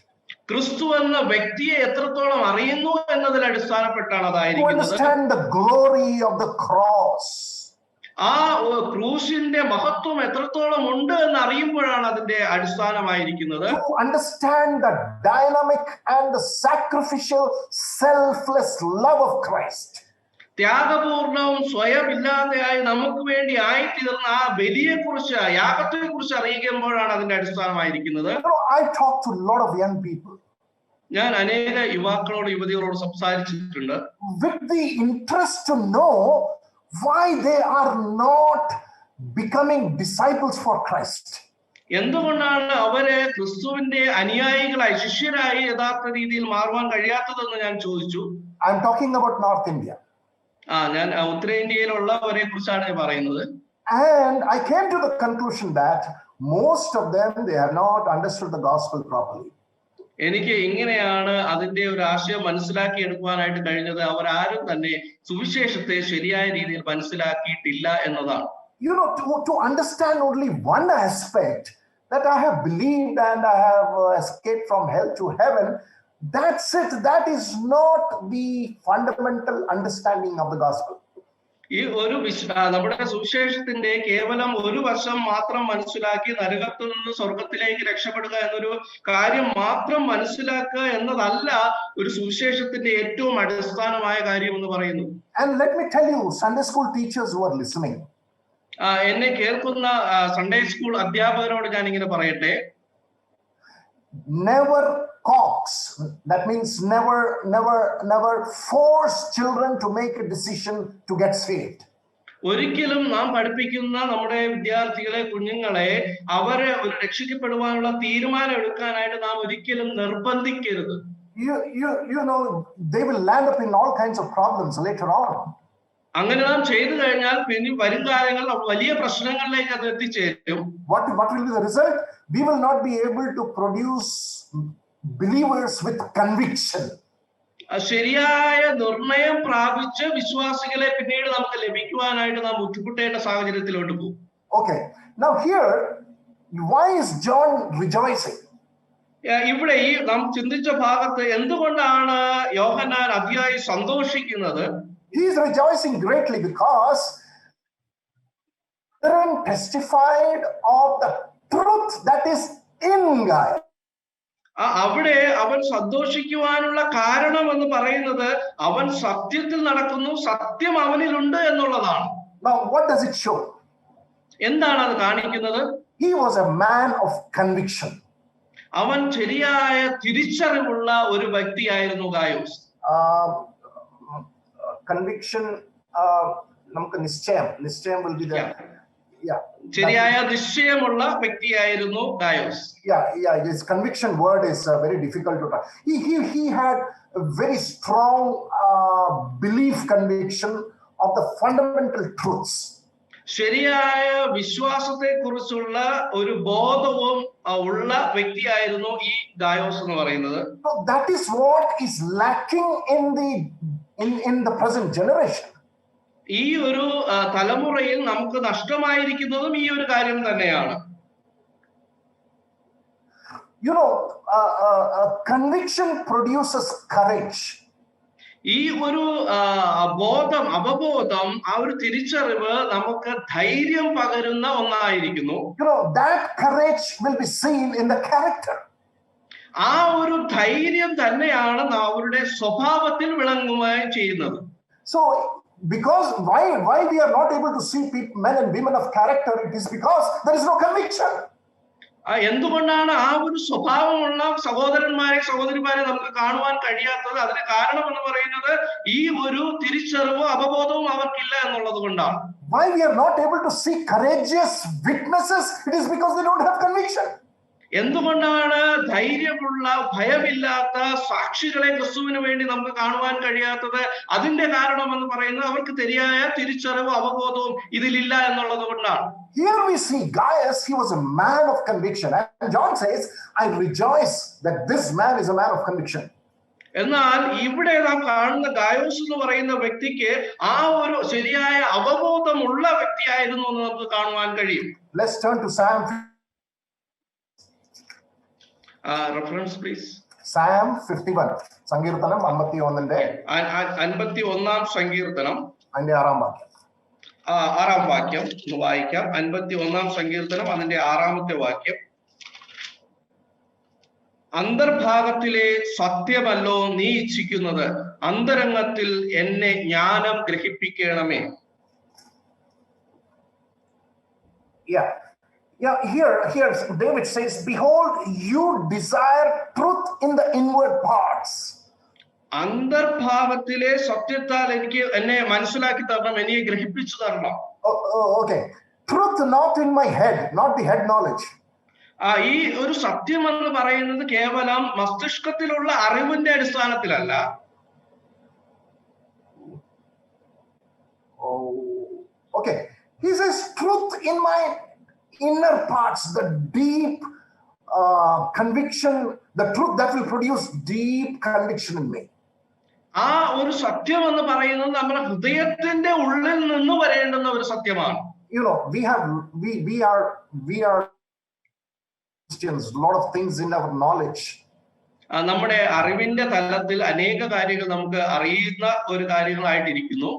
ക്രിസ്തു എന്ന വ്യക്തിയെ എത്രത്തോളം അറിയുന്നു എന്നതിൽ അടിസ്ഥാനപ്പെട്ടാണ് അതായിരിക്കുന്നത്. To understand the glory of the cross. ആ ക്രൂശിന്റെ മഹത്വം എത്രത്തോളം ഉണ്ട് എന്ന് അറിയുമ്പോഴാണ് അതിന്റെ അടിസ്ഥാനമായിരിക്കുന്നത്. To understand the dynamic and the sacrificial selfless love of Christ. ത്യാഗപൂർണവും സ്വയമില്ലാതെയായി നമുക്ക് വേണ്ടി ആയിത്തീർന്ന ആ ബലിയെക്കുറിച്ച് യാഗത്തെക്കുറിച്ച് അറിയിക്കുമ്പോഴാണ് അതിന്റെ അടിസ്ഥാനമായിരിക്കുന്നത്. I talk to a lot of young people. ഞാൻ അനേക യുവാക്കളോട് യുവതികളോട് സംസാരിച്ചിട്ടുണ്ട്. With the interest to know why they are not becoming disciples for Christ. എന്തുകൊണ്ടാണ് അവരെ ക്രിസ്തുവിന്റെ അനുയായികളായി ശിഷ്യരായി യഥാർത്ഥ രീതിയിൽ മാറുവാൻ കഴിയാത്തതെന്ന് ഞാൻ ചോദിച്ചു. I am talking about North India. ഞാൻ ഉത്തരേന്ത്യയിലുള്ളവരെ കുറിച്ചാണ് പറയുന്നത്. And I came to the conclusion that most of them, they have not understood the gospel properly. എനിക്ക് ഇങ്ങനെയാണ് അതിന്റെ ഒരു ആശയം മനസ്സിലാക്കി എടുക്കുവാനായിട്ട് കഴിഞ്ഞത്. അവരാരും തന്നെ സുവിശേഷത്തെ ശരിയായ രീതിയിൽ മനസ്സിലാക്കിയിട്ടില്ല എന്നതാണ്. To understand only one aspect, that I have believed and I have escaped from hell to heaven, that's it. That is not the fundamental understanding of the gospel. ഈ ഒരു നമ്മുടെ സുവിശേഷത്തിന്റെ കേവലം ഒരു വശം മാത്രം മനസ്സിലാക്കി നരകത്തിൽ നിന്ന് സ്വർഗത്തിലേക്ക് രക്ഷപ്പെടുക എന്നൊരു കാര്യം മാത്രം മനസ്സിലാക്കുക എന്നതല്ല ഒരു സുവിശേഷത്തിന്റെ ഏറ്റവും അടിസ്ഥാനമായ കാര്യം എന്ന് പറയുന്നു. And let me tell you, Sunday school teachers who are listening, എന്നെ കേൾക്കുന്ന സൺഡേ സ്കൂൾ അധ്യാപകരോട് ഞാൻ ഇങ്ങനെ പറയട്ടെ. Never coax, that means never force children to make a decision to get saved. ഒരിക്കലും നാം പഠിപ്പിക്കുന്ന നമ്മുടെ വിദ്യാർത്ഥികളെ, കുഞ്ഞുങ്ങളെ അവരെ ഒരു രക്ഷിക്കപ്പെടുവാനുള്ള തീരുമാനം എടുക്കാനായിട്ട് നാം ഒരിക്കലും നിർബന്ധിക്കരുത്. You know, they will land up in all kinds of problems later on. അങ്ങനെ നാം ചെയ്തു കഴിഞ്ഞാൽ പിന്നെ വരും കാലങ്ങളിൽ വലിയ പ്രശ്നങ്ങളിലേക്ക് അത് എത്തിച്ചേരും. What will be the result? We will not be able to produce believers with conviction. ശരിയായ നിർണയം പ്രാപിച്ച വിശ്വാസികളെ പിന്നീട് നമുക്ക് ലഭിക്കുവാനായിട്ട് നാം ബുദ്ധിമുട്ടേണ്ട സാഹചര്യത്തിലോട്ട് പോകും. Okay, now here, why is John rejoicing? ഇവിടെ ഈ നാം ചിന്തിച്ച ഭാഗത്ത് എന്തുകൊണ്ടാണ് യോഹന്നാൻ അതിയായി സന്തോഷിക്കുന്നത്? He is rejoicing greatly because Aaron testified of the truth that is in God. അവിടെ അവൻ സന്തോഷിക്കുവാനുള്ള കാരണം എന്ന് പറയുന്നത് അവൻ സത്യത്തിൽ നടക്കുന്നു, സത്യം അവനിലുണ്ട് എന്നുള്ളതാണ്. Now what does it show? എന്താണ് അത് കാണിക്കുന്നത്? He was a man of conviction. അവൻ ശരിയായ തിരിച്ചറിവുള്ള ഒരു വ്യക്തിയായിരുന്നു ഗായോസ്. Conviction, നമുക്ക് നിശ്ചയം will be there. Yeah. ശരിയായ നിശ്ചയമുള്ള വ്യക്തിയായിരുന്നു Gayos. Yeah. His conviction word is very difficult to talk. He had a very strong belief conviction of the fundamental truths. ശരിയായ വിശ്വാസത്തെ കുറിച്ചുള്ള ഒരു ബോധവും ഉള്ള വ്യക്തിയായിരുന്നു ഈ ഗായോസ് എന്ന് പറയുന്നത്. So that is what is lacking in the present generation. ഈ ഒരു തലമുറയിൽ നമുക്ക് നഷ്ടമായിരിക്കുന്നതും ഈ ഒരു കാര്യം തന്നെയാണ്. You know, conviction produces courage. ഈ ഒരു അവബോധം, ആ ഒരു തിരിച്ചറിവ് നമുക്ക് ധൈര്യം പകരുന്ന ഒന്നായിരിക്കുന്നു. You know, that courage will be seen in the character. ആ ഒരു ധൈര്യം തന്നെയാണ് അവരുടെ സ്വഭാവത്തിൽ വിളങ്ങുകയും ചെയ്യുന്നത്. So because why we are not able to see men and women of character, it is because there is no conviction. എന്തുകൊണ്ടാണ് ആ ഒരു സ്വഭാവമുള്ള സഹോദരന്മാരെ സഹോദരിമാരെ നമുക്ക് കാണുവാൻ കഴിയാത്തത്? അതിന് കാരണം എന്ന് പറയുന്നത് ഈ ഒരു തിരിച്ചറിവും അവബോധവും അവർക്കില്ല എന്നുള്ളത് കൊണ്ടാണ്. Why we are not able to see courageous witnesses, it is because they don't have conviction. എന്തുകൊണ്ടാണ് ധൈര്യമുള്ള ഭയമില്ലാത്ത സാക്ഷികളെ ക്രിസ്തുവിന് വേണ്ടി നമുക്ക് കാണുവാൻ കഴിയാത്തത്? അതിന്റെ കാരണം എന്ന് പറയുന്നത് അവർക്ക് ശരിയായ തിരിച്ചറിവും അവബോധവും ഇതിലില്ല എന്നുള്ളത് കൊണ്ടാണ്. Here we see Gaius, he was a man of conviction, and John says, I rejoice that this man is a man of conviction. എന്നാൽ ഇവിടെ നാം കാണുന്ന ഗായോസ് എന്ന് പറയുന്ന വ്യക്തിക്ക് ആ ഒരു ശരിയായ അവബോധമുള്ള വ്യക്തിയായിരുന്നു എന്ന് നമുക്ക് കാണുവാൻ കഴിയും. Let's turn to Psalm. Reference please. Psalm 51. സങ്കീർത്തനം 51ന്റെ 51ാം സങ്കീർത്തനം അതിന്റെ 6ാം വാക്യം. 6ാം വാക്യം ഒന്ന് വായിക്കാം. 51ാം സങ്കീർത്തനം അതിന്റെ 6ാമത്തെ വാക്യം. അന്തർഭാഗത്തിലെ സത്യമല്ലോ നീ ഇച്ഛിക്കുന്നത്, അന്തരംഗത്തിൽ എന്നെ ജ്ഞാനം ഗ്രഹിപ്പിക്കണമേ. Here David says, behold, you desire truth in the inward parts. അന്തർഭാഗത്തിലെ സത്യത്താൽ എനിക്ക് എന്നെ മനസ്സിലാക്കി തരണം, എന്നെ ഗ്രഹിപ്പിച്ചു തരണം. Okay, truth not in my head, not the head knowledge. ഈ ഒരു സത്യം എന്ന് പറയുന്നത് കേവലം മസ്തിഷ്കത്തിലുള്ള അറിവിന്റെ അടിസ്ഥാനത്തിലല്ല. Okay, he says truth in my inner parts, the deep conviction, the truth that will produce deep conviction in me. ആ ഒരു സത്യം എന്ന് പറയുന്നത് നമ്മുടെ ഹൃദയത്തിന്റെ ഉള്ളിൽ നിന്ന് വരേണ്ടുന്ന ഒരു സത്യമാണ്. You know, we are Christians, a lot of things in our knowledge. നമ്മുടെ അറിവിന്റെ തലത്തിൽ അനേക കാര്യങ്ങൾ നമുക്ക് അറിയുന്ന ഒരു കാര്യങ്ങളായിട്ടിരിക്കുന്നു.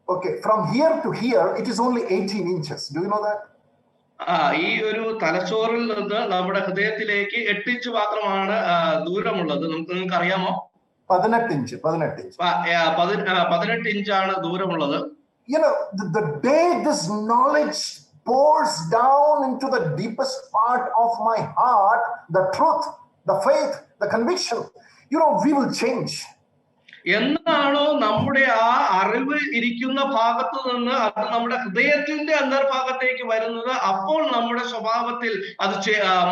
Okay, from here to here it is only 18 inches. Do you know that? ഈ ഒരു തലച്ചോറിൽ നിന്ന് നമ്മുടെ ഹൃദയത്തിലേക്ക് 8 ഇഞ്ച് മാത്രമാണ് ദൂരമുള്ളത്. നിങ്ങൾക്ക് അറിയാമോ? 18 ഇഞ്ച് 18 ഇഞ്ചാണ് ദൂരമുള്ളത്. You know, the day this knowledge pours down into the deepest part of my heart, the truth, the faith, the conviction, you know, we will change. എന്നാണോ നമ്മുടെ ആ അറിവ് ഇരിക്കുന്ന ഭാഗത്ത് നിന്ന് അത് നമ്മുടെ ഹൃദയത്തിന്റെ അന്തർഭാഗത്തേക്ക് വരുന്നത്, അപ്പോൾ നമ്മുടെ സ്വഭാവത്തിൽ അത്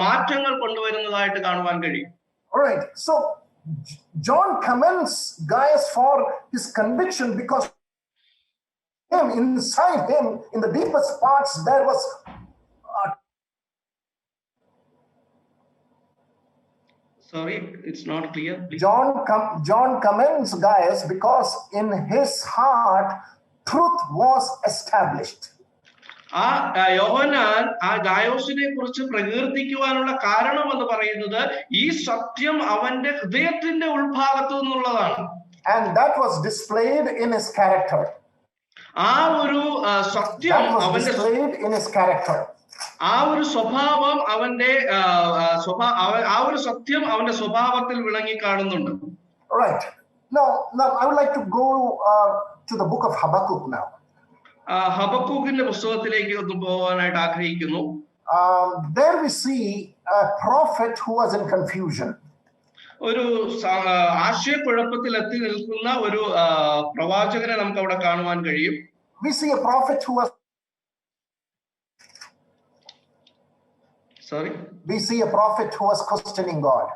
മാറ്റങ്ങൾ കൊണ്ടുവരുന്നതായിട്ട് കാണുവാൻ കഴിയും. All right, so John commends Gaius for his conviction because inside him, in the deepest parts, there was sorry, it's not clear. Please. John commends Gaius because in his heart truth was established. ആ യോഹന്നാൻ ആ ഗായോസിനെ കുറിച്ച് പ്രകീർത്തിക്കുവാനുള്ള കാരണം എന്ന് പറയുന്നത് ഈ സത്യം അവന്റെ ഹൃദയത്തിന്റെ ഉൾഭാഗത്തു നിന്നുള്ളതാണ്. And that was displayed in his character. ആ ഒരു സത്യം അവന്റെ in his character. ആ ഒരു സ്വഭാവം അവന്റെ ആ ഒരു സത്യം അവന്റെ സ്വഭാവത്തിൽ വിളങ്ങി കാണുന്നുണ്ട്. Right. Now I would like to go to the book of Habakkuk now. ഹബക്കൂക്കിന്റെ പുസ്തകത്തിലേക്ക് ഒന്ന് പോകാനായിട്ട് ആഗ്രഹിക്കുന്നു. There we see a prophet who was in confusion. ഒരു ആശയക്കുഴപ്പത്തിൽ എത്തി നിൽക്കുന്ന ഒരു പ്രവാചകനെ നമുക്ക് അവിടെ കാണുവാൻ കഴിയും. We see a prophet who was We see a prophet who was questioning God.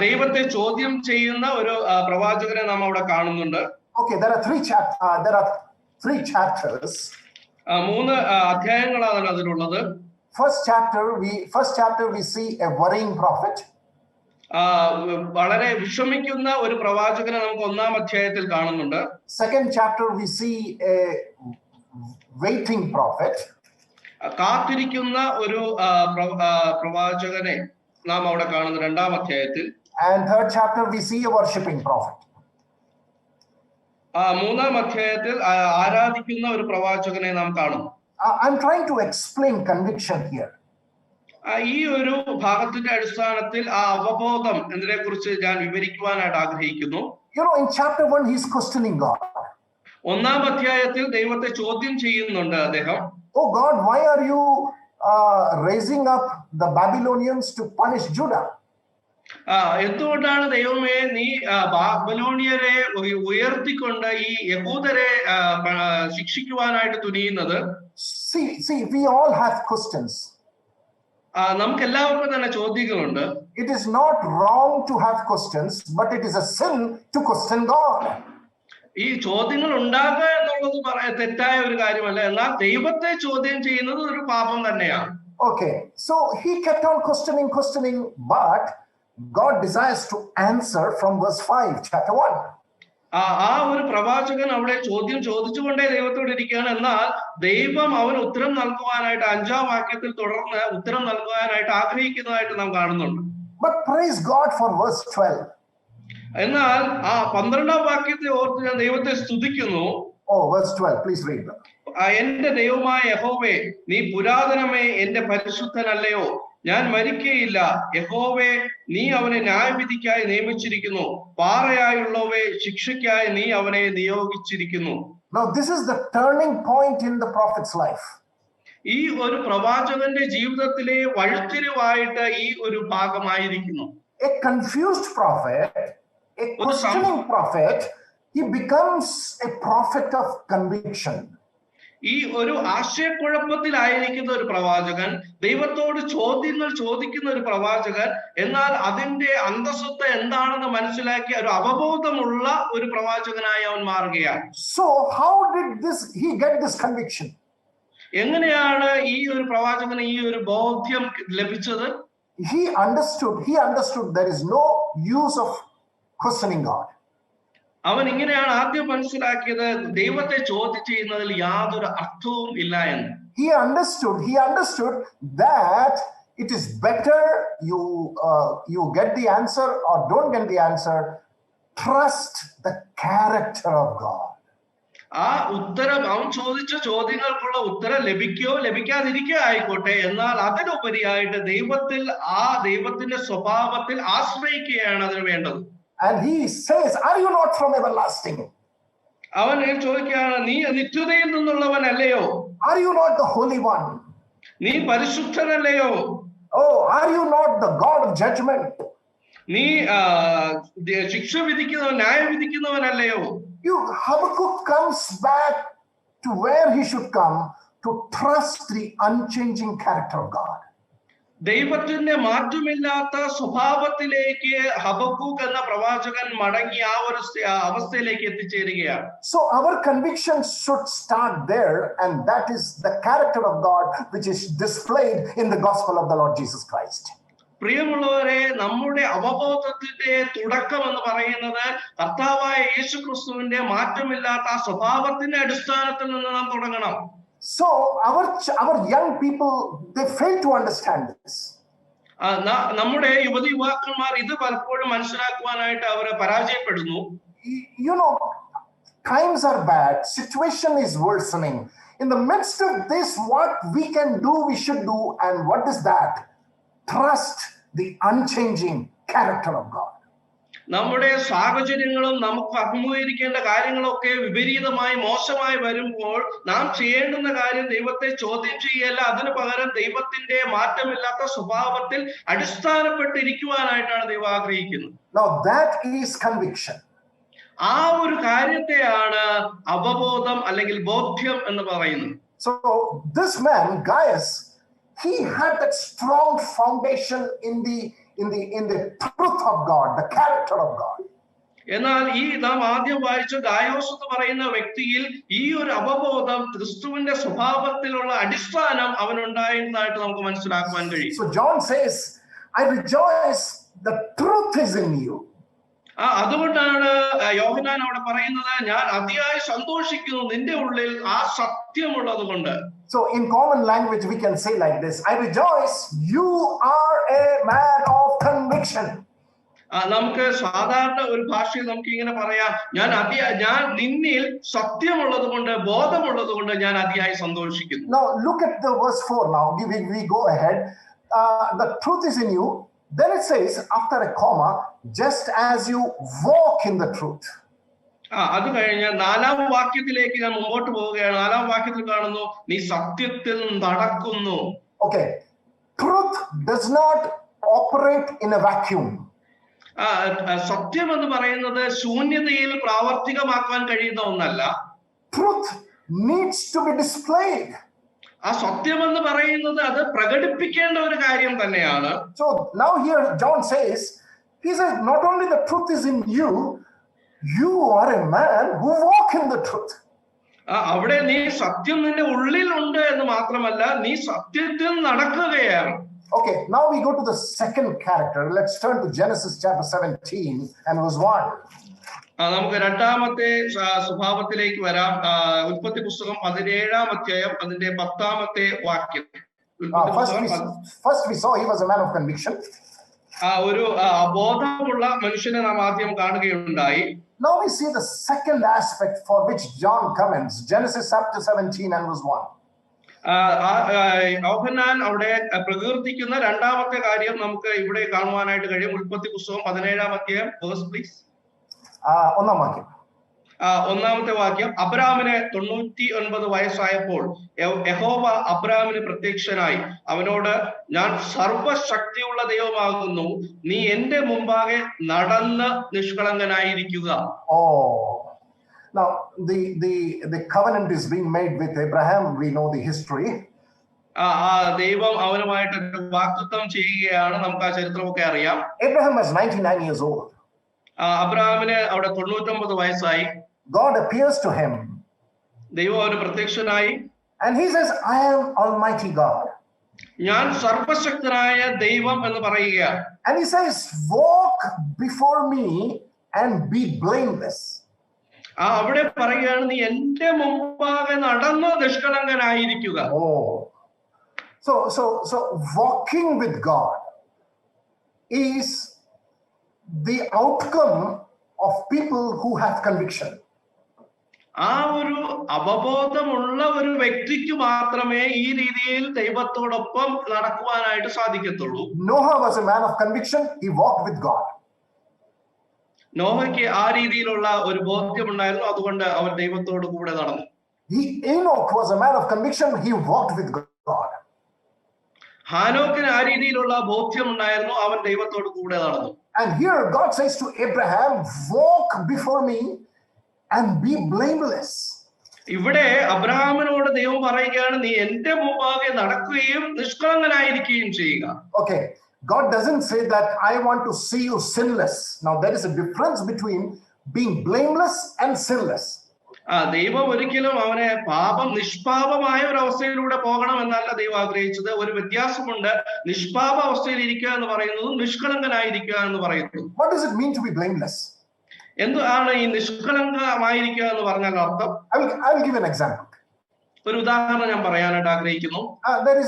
ദൈവത്തെ ചോദ്യം ചെയ്യുന്ന ഒരു പ്രവാചകനെ നാം അവിടെ കാണുന്നുണ്ട്. Okay, there are three chapters. മൂന്ന് അധ്യായങ്ങളാണ് അതിലുള്ളത്. First chapter we see a worrying prophet. വളരെ വിഷമിക്കുന്ന ഒരു പ്രവാചകനെ നമുക്ക് ഒന്നാം അധ്യായത്തിൽ കാണുന്നുണ്ട്. Second chapter we see a waiting prophet. കാത്തിരിക്കുന്ന ഒരു പ്രവാചകനെ നാം അവിടെ കാണുന്നു രണ്ടാം അധ്യായത്തിൽ. And third chapter we see a worshiping prophet. മൂന്നാം അധ്യായത്തിൽ ആരാധിക്കുന്ന ഒരു പ്രവാചകനെ നാം കാണുന്നു. I'm trying to explain conviction here. ഈ ഒരു ഭാഗത്തിന്റെ അടിസ്ഥാനത്തിൽ ആ അവബോധം എന്നതിനെ കുറിച്ച് ഞാൻ വിവരിക്കുവാനായിട്ട് ആഗ്രഹിക്കുന്നു. You know, in chapter 1 he is questioning God. ഒന്നാം അധ്യായത്തിൽ ദൈവത്തെ ചോദ്യം ചെയ്യുന്നുണ്ട് അദ്ദേഹം. Oh God, why are you raising up the Babylonians to punish Judah? എന്തുകൊണ്ടാണ് ദൈവമേ നീ ബാബിലോണിയരെ ഉയർത്തിക്കൊണ്ട് ഈ യഹൂദരെ ശിക്ഷിക്കുവാനായിട്ട് തുനിയുന്നത്? See, we all have questions. നമുക്ക് എല്ലാവർക്കും തന്നെ ചോദ്യങ്ങളുണ്ട്. It is not wrong to have questions, but it is a sin to question God. ഈ ചോദ്യങ്ങൾ ഉണ്ടാകുക എന്നുള്ളത് തെറ്റായ ഒരു കാര്യമല്ല, എന്നാൽ ദൈവത്തെ ചോദ്യം ചെയ്യുന്നത് ഒരു പാപം തന്നെയാണ്. Okay, so he kept on questioning, but God desires to answer from verse 5, chapter 1. ആ ഒരു പ്രവാചകൻ അവിടെ ചോദ്യം ചോദിച്ചുകൊണ്ടേ ദൈവത്തോട് ഇരിക്കുകയാണ്. എന്നാൽ ദൈവം അവന് ഉത്തരം നൽകുവാനായിട്ട് 5-ാം വാക്യത്തിൽ തുടർന്ന് ഉത്തരം നൽകുവാനായിട്ട് ആഗ്രഹിക്കുന്നതായിട്ട് നാം കാണുന്നുണ്ട്. But praise God for verse 12. എന്നാൽ ആ 12-ാം വാക്യത്തെ ഓർത്ത് ഞാൻ ദൈവത്തെ സ്തുതിക്കുന്നു. Verse 12, please read that. എന്റെ ദൈവമായ യഹോവേ, നീ പുരാതനമേ എന്റെ പരിശുദ്ധനല്ലയോ? ഞാൻ മരിക്കയില്ല. യഹോവേ, നീ അവനെ ന്യായവിധിക്കായി നിയമിച്ചിരിക്കുന്നു. പാറയായുള്ളവേ, ശിക്ഷയ്ക്കായി നീ അവനെ നിയോഗിച്ചിരിക്കുന്നു. Now this is the turning point in the prophet's life. ഈ ഒരു പ്രവാചകന്റെ ജീവിതത്തിലെ വഴിത്തിരിവായിട്ട് ഈ ഒരു ഭാഗമായിരിക്കുന്നു. A confused prophet, a questioning prophet, he becomes a prophet of conviction. ഈ ഒരു ആശയക്കുഴപ്പത്തിലായിരിക്കുന്ന ഒരു പ്രവാചകൻ, ദൈവത്തോട് ചോദ്യങ്ങൾ ചോദിക്കുന്ന ഒരു പ്രവാചകൻ, എന്നാൽ അതിന്റെ അന്തസ്സത്ത എന്താണെന്ന് മനസ്സിലാക്കിയ ഒരു അവബോധമുള്ള ഒരു പ്രവാചകനായി അവൻ മാറുകയാണ്. So how did he get this conviction? എങ്ങനെയാണ് ഈ ഒരു പ്രവാചകന് ഈ ഒരു ബോധ്യം ലഭിച്ചത്? He understood there is no use of questioning God. അവൻ ഇങ്ങനെയാണ് ആദ്യം മനസ്സിലാക്കിയത്, ദൈവത്തെ ചോദ്യം ചെയ്യുന്നതിൽ യാതൊരു അർത്ഥവും ഇല്ല എന്ന്. He understood that it is better you get the answer or don't get the answer. Trust the character of God. ആ ഉത്തരം, അവൻ ചോദിച്ച ചോദ്യങ്ങൾക്കുള്ള ഉത്തരം ലഭിക്കോ ലഭിക്കാതിരിക്കോ ആയിക്കോട്ടെ, എന്നാൽ അതിനുപരിയായിട്ട് ദൈവത്തിന്റെ സ്വഭാവത്തിൽ ആശ്രയിക്കുകയാണ് അതിന് വേണ്ടത്. And he says, are you not from everlasting? അവൻ ചോദിക്കുകയാണ്, നീ നിത്യതയിൽ നിന്നുള്ളവനല്ലയോ? Are you not the Holy One? നീ പരിശുദ്ധനല്ലയോ? Are you not the God of judgment? നീ ശിക്ഷ വിധിക്കുന്നവൻ, ന്യായം വിധിക്കുന്നവനല്ലയോ? Habakkuk comes back to where he should come, to trust the unchanging character of God. ദൈവത്തിന്റെ മാറ്റമില്ലാത്ത സ്വഭാവത്തിലേക്ക് ഹബക്കൂക്ക് എന്ന പ്രവാചകൻ മടങ്ങി ആ ഒരു അവസ്ഥയിലേക്ക് എത്തിച്ചേരുകയാണ്. So our conviction should start there, and that is the character of God which is displayed in the gospel of the Lord Jesus Christ. പ്രിയമുള്ളവരെ, നമ്മുടെ അവബോധത്തിന്റെ തുടക്കം എന്ന് പറയുന്നത് കർത്താവായ യേശുക്രിസ്തുവിന്റെ മാറ്റമില്ലാത്ത ആ സ്വഭാവത്തിന്റെ അടിസ്ഥാനത്തിൽ നിന്ന് നാം തുടങ്ങണം. So our young people, they fail to understand this. നമ്മുടെ യുവതി യുവാക്കന്മാർ ഇത് പലപ്പോഴും മനസ്സിലാക്കുവാനായിട്ട് അവരെ പരാജയപ്പെടുന്നു. You know, times are bad, situation is worsening. In the midst of this, what we can do, we should do, and what is that? Trust the unchanging character of God. നമ്മുടെ സാഹചര്യങ്ങളും നമുക്ക് അഭിമുഖീകരിക്കേണ്ട കാര്യങ്ങളൊക്കെ വിപരീതമായി മോശമായി വരുമ്പോൾ നാം ചെയ്യേണ്ടുന്ന കാര്യം ദൈവത്തെ ചോദ്യം ചെയ്യല്ല, അതിനു പകരം ദൈവത്തിന്റെ മാറ്റമില്ലാത്ത സ്വഭാവത്തിൽ അടിസ്ഥാനപ്പെട്ടിരിക്കുവാനായിട്ടാണ് ദൈവം ആഗ്രഹിക്കുന്നത്. Now that is conviction. ആ ഒരു കാര്യത്തെയാണ് അവബോധം അല്ലെങ്കിൽ ബോധ്യം എന്ന് പറയുന്നത്. So this man Gaius, he had that strong foundation in the truth of God, the character of God. എന്നാൽ ഈ നാം ആദ്യം വായിച്ച ഗായോസ് എന്ന് പറയുന്ന വ്യക്തിയിൽ ഈ ഒരു അവബോധം ക്രിസ്തുവിന്റെ സ്വഭാവത്തിലുള്ള അടിസ്ഥാനം അവനുണ്ടായിരുന്നതായിട്ട് നമുക്ക് മനസ്സിലാക്കുവാൻ കഴിയും. So John says, I rejoice, the truth is in you. അതുകൊണ്ടാണ് യോഹന്നാൻ അവിടെ പറയുന്നത്, ഞാൻ അതിയായി സന്തോഷിക്കുന്നു നിന്റെ ഉള്ളിൽ ആ സത്യമുള്ളത് കൊണ്ട്. So in common language we can say like this, I rejoice, you are a man of conviction. നമുക്ക് സാധാരണ ഒരു ഭാഷയിൽ നമുക്ക് ഇങ്ങനെ പറയാം, ഞാൻ നിന്നിൽ സത്യമുള്ളത് കൊണ്ട്, ബോധമുള്ളത് കൊണ്ട് ഞാൻ അതിയായി സന്തോഷിക്കുന്നു. Now look at the verse 4 now. We go ahead. The truth is in you. Then it says after a comma, just as you walk in the truth. അത് കഴിഞ്ഞ് 4-ാം വാക്യത്തിലേക്ക് ഞാൻ മുമ്പോട്ട് പോവുകയാണ്. 4-ാം വാക്യത്തിൽ കാണുന്നു, നീ സത്യത്തിൽ നടക്കുന്നു. Okay, truth does not operate in a vacuum. സത്യം എന്ന് പറയുന്നത് ശൂന്യതയിൽ പ്രാവർത്തികമാക്കാൻ കഴിയുന്ന ഒന്നല്ല. Truth needs to be displayed. ആ സത്യം എന്ന് പറയുന്നത് അത് പ്രകടിപ്പിക്കേണ്ട ഒരു കാര്യം തന്നെയാണ്. So now here John says, he says not only the truth is in you, you are a man who walk in the truth. അവിടെ നീ സത്യം നിന്റെ ഉള്ളിലുണ്ട് എന്ന് മാത്രമല്ല, നീ സത്യത്തിൽ നടക്കുകയാണ്. Okay, now we go to the second character. Let's turn to Genesis chapter 17 and verse 1. നമുക്ക് രണ്ടാമത്തെ സ്വഭാവത്തിലേക്ക് വരാം. ഉൽപ്പത്തി പുസ്തകം 17-ാം അധ്യായം അതിന്റെ 10-ാമത്തെ വാക്യം. First we saw he was a man of conviction. ഒരു ബോധമുള്ള മനുഷ്യനെ നാം ആദ്യം കാണുകയുണ്ടായി. Now we see the second aspect for which John comments. Genesis chapter 17 and verse 1. യോഹന്നാൻ അവിടെ പ്രകീർത്തിക്കുന്ന രണ്ടാമത്തെ കാര്യം നമുക്ക് ഇവിടെ കാണുവാനായിട്ട് കഴിയും. ഉൽപ്പത്തി പുസ്തകം 17-ാം അധ്യായം, വേഴ്സ് പ്ലീസ്. ഒന്നാമത്തെ വാക്യം. അബ്രാമിന് 99 വയസ്സായപ്പോൾ യഹോവ അബ്രാമിന് പ്രത്യക്ഷനായി അവനോട്, ഞാൻ സർവശക്തിയുള്ള ദൈവമാകുന്നു, നീ എന്റെ മുമ്പാകെ നടന്ന് നിഷ്കളങ്കനായിരിക്കുക. Now the covenant is being made with Abraham. We know the history. ദൈവം അവനുമായിട്ട് വാഗ്ദത്തം ചെയ്യുകയാണ്. നമുക്ക് ആ ചരിത്രമൊക്കെ അറിയാം. Abraham was 99 years old. അബ്രാമിന് അവിടെ 99 വയസ്സായി. God appears to him. ദൈവം അവന് പ്രത്യക്ഷനായി. And he says, I am Almighty God. ഞാൻ സർവശക്തനായ ദൈവം എന്ന് പറയുകയാണ്. And he says, walk before me and be blameless. അവിടെ പറയുകയാണ്, നീ എന്റെ മുമ്പാകെ നടന്ന് നിഷ്കളങ്കനായിരിക്കുക. So walking with God is the outcome of people who have conviction. ആ ഒരു അവബോധമുള്ള ഒരു വ്യക്തിക്ക് മാത്രമേ ഈ രീതിയിൽ ദൈവത്തോടൊപ്പം നടക്കുവാനായിട്ട് സാധിക്കത്തുള്ളൂ. Noah was a man of conviction. He walked with God. നോഹയ്ക്ക് ആ രീതിയിലുള്ള ഒരു ബോധ്യമുണ്ടായിരുന്നു, അതുകൊണ്ട് അവൻ ദൈവത്തോട് കൂടെ നടന്നു. Enoch was a man of conviction. He walked with God. ഹാനോക്കിന് ആ രീതിയിലുള്ള ബോധ്യമുണ്ടായിരുന്നു, അവൻ ദൈവത്തോട് കൂടെ നടന്നു. And here God says to Abraham, walk before me and be blameless. ഇവിടെ അബ്രഹാമിനോട് ദൈവം പറയുകയാണ്, നീ എന്റെ മുമ്പാകെ നടക്കുകയും നിഷ്കളങ്കനായിരിക്കുകയും ചെയ്യുക. Okay, God doesn't say that I want to see you sinless. Now there is a difference between being blameless and sinless. ദൈവം ഒരിക്കലും അവനെ നിഷ്പാപമായ ഒരു അവസ്ഥയിലൂടെ പോകണം എന്നല്ല ദൈവം ആഗ്രഹിച്ചത്. ഒരു വ്യത്യാസമുണ്ട്. നിഷ്പാപ അവസ്ഥയിൽ ഇരിക്കുക എന്ന് പറയുന്നതും നിഷ്കളങ്കനായിരിക്കുക എന്ന് പറയുന്നതും. What does it mean to be blameless? എന്താണ് ഈ നിഷ്കളങ്കമായിരിക്കുക എന്ന് പറഞ്ഞാൽ അർത്ഥം? I will give an example. ഒരു ഉദാഹരണം ഞാൻ പറയാനായിട്ട് ആഗ്രഹിക്കുന്നു. There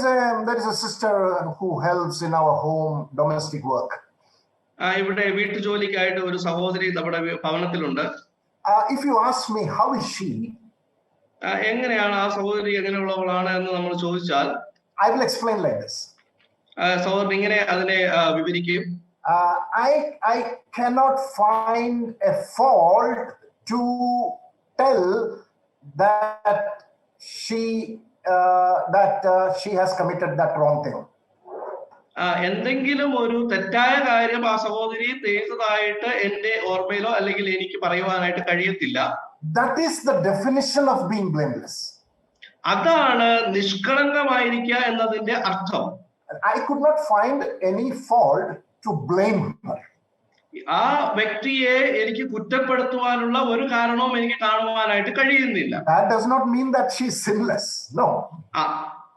is a sister who helps in our home domestic work. ഇവിടെ വീട്ടുജോലിക്കായിട്ട് ഒരു സഹോദരി നമ്മുടെ ഭവനത്തിലുണ്ട്. If you ask me how is she, എങ്ങനെയാണ് ആ സഹോദരി എങ്ങനെയുള്ളവളാണ് എന്ന് നമ്മൾ ചോദിച്ചാൽ, I will explain like this. സഹോദരൻ ഇങ്ങനെ അതിനെ വിവരിക്കും. I cannot find a fault to tell that she has committed that wrong thing. എന്തെങ്കിലും ഒരു തെറ്റായ കാര്യം ആ സഹോദരി ചെയ്തതായിട്ട് എന്റെ ഓർമ്മയിലോ അല്ലെങ്കിൽ എനിക്ക് പറയുവാനായിട്ട് കഴിയത്തില്ല. That is the definition of being blameless. അതാണ് നിഷ്കളങ്കമായിരിക്കുക എന്നതിന്റെ അർത്ഥം. I could not find any fault to blame her. ആ വ്യക്തിയെ എനിക്ക് കുറ്റപ്പെടുത്തുവാനുള്ള ഒരു കാരണവും എനിക്ക് കാണുവാനായിട്ട് കഴിയുന്നില്ല. That does not mean that she is sinless. No.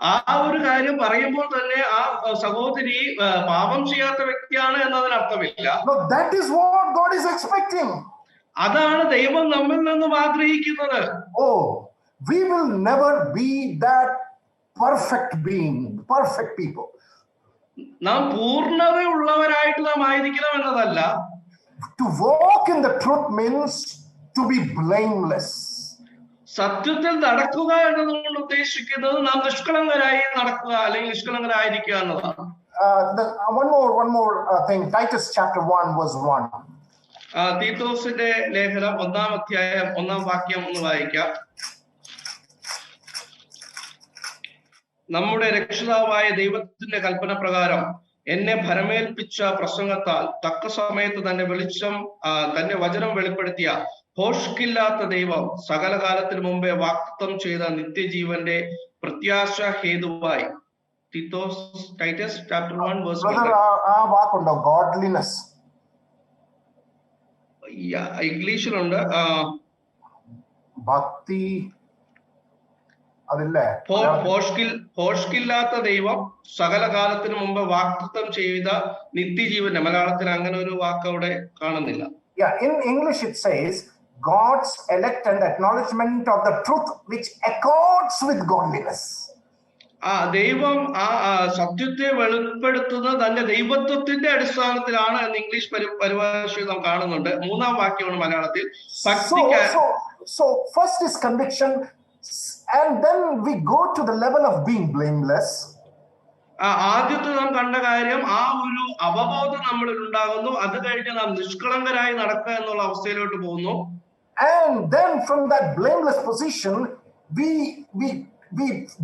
ആ ഒരു കാര്യം പറയുമ്പോൾ തന്നെ ആ സഹോദരി പാപം ചെയ്യാത്ത വ്യക്തിയാണ് എന്നതിനർത്ഥമില്ല. No, that is what God is expecting. അതാണ് ദൈവം നമ്മിൽ നിന്നും ആഗ്രഹിക്കുന്നത്. Oh, we will never be that perfect being, perfect people. നാം പൂർണ്ണതയുള്ളവരായിട്ട് നാം ആയിരിക്കണം എന്നതല്ല. To walk in the truth means to be blameless. സത്യത്തിൽ നടക്കുക എന്നതുകൊണ്ട് ഉദ്ദേശിക്കുന്നത് നാം നിഷ്കളങ്കരായി നടക്കുക അല്ലെങ്കിൽ നിഷ്കളങ്കരായിരിക്കുക എന്നതാണ്. One more thing. Titus chapter 1 verse 1. തീത്തോസിന്റെ ലേഖനം 1-ാം അധ്യായം 1-ാം വാക്യം ഒന്ന് വായിക്കാം. നമ്മുടെ രക്ഷിതാവായ ദൈവത്തിന്റെ കൽപ്പന പ്രകാരം എന്നെ ഭരമേൽപ്പിച്ച പ്രസംഗത്താൽ തക്ക സമയത്ത് തന്നെ തന്റെ വചനം വെളിപ്പെടുത്തിയ ഭോഷ്കില്ലാത്ത ദൈവം സകല കാലത്തിന് മുമ്പേ വാഗ്ദത്തം ചെയ്ത നിത്യജീവന്റെ പ്രത്യാശ ഹേതുവായി. Titus chapter 1 verse 1. Godliness. ഇംഗ്ലീഷിലുണ്ട്. ഭക്തി അതില്ലേ? ഭോഷ്കില്ലാത്ത ദൈവം സകല കാലത്തിന് മുമ്പ് വാഗ്ദത്തം ചെയ്ത നിത്യജീവന്റെ മലയാളത്തിൽ അങ്ങനെ ഒരു വാക്ക് അവിടെ കാണുന്നില്ല. In English it says God's elect and acknowledgement of the truth which accords with godliness. ദൈവം ആ സത്യത്തെ വെളിപ്പെടുത്തുന്നത് തന്റെ ദൈവത്വത്തിന്റെ അടിസ്ഥാനത്തിലാണ് എന്ന് ഇംഗ്ലീഷ് പരിഭാഷയിൽ നാം കാണുന്നുണ്ട്. 3-ാം വാക്യമാണ് മലയാളത്തിൽ. So first is conviction, and then we go to the level of being blameless. ആദ്യത്തെ നാം കണ്ട കാര്യം ആ ഒരു അവബോധം നമ്മളിൽ ഉണ്ടാകുന്നു. അത് കഴിഞ്ഞ് നാം നിഷ്കളങ്കരായി നടക്കുക എന്നുള്ള അവസ്ഥയിലോട്ട് പോകുന്നു. And then from that blameless position we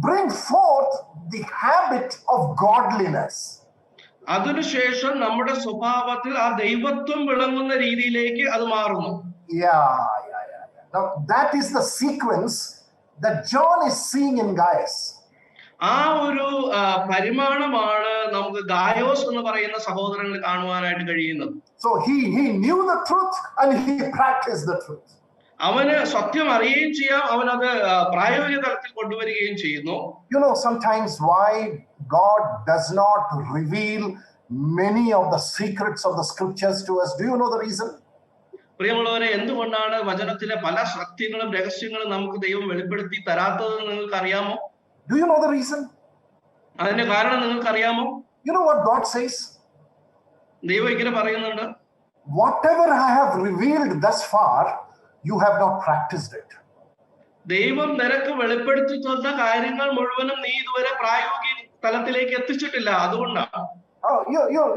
bring forth the habit of godliness. അതിനുശേഷം നമ്മുടെ സ്വഭാവത്തിൽ ആ ദൈവത്വം വിളങ്ങുന്ന രീതിയിലേക്ക് അത് മാറുന്നു. Now that is the sequence that John is seeing in Gaius. ആ ഒരു പരിമാണമാണ് നമുക്ക് ഗായോസ് എന്ന് പറയുന്ന സഹോദരങ്ങൾ കാണുവാനായിട്ട് കഴിയുന്നത്. So he knew the truth and he practiced the truth. അവന് സത്യം അറിയുകയും ചെയ്യാം, അവൻ അത് പ്രായോഗിക തലത്തിൽ കൊണ്ടുവരികയും ചെയ്യുന്നു. You know sometimes why God does not reveal many of the secrets of the scriptures to us? Do you know the reason? പ്രിയമുള്ളവരെ, എന്തുകൊണ്ടാണ് വചനത്തിലെ പല സത്യങ്ങളും രഹസ്യങ്ങളും നമുക്ക് ദൈവം വെളിപ്പെടുത്തി തരാത്തതെന്ന് നിങ്ങൾക്ക് അറിയാമോ? Do you know the reason? അതിന്റെ കാരണം നിങ്ങൾക്ക് അറിയാമോ? You know what God says? ദൈവം ഇങ്ങനെ പറയുന്നുണ്ട്, whatever I have revealed thus far you have not practiced it. ദൈവം നിനക്ക് വെളിപ്പെടുത്തി തന്ന കാര്യങ്ങൾ മുഴുവനും നീ ഇതുവരെ പ്രായോഗിക തലത്തിലേക്ക് എത്തിച്ചിട്ടില്ല. അതുകൊണ്ടാണ്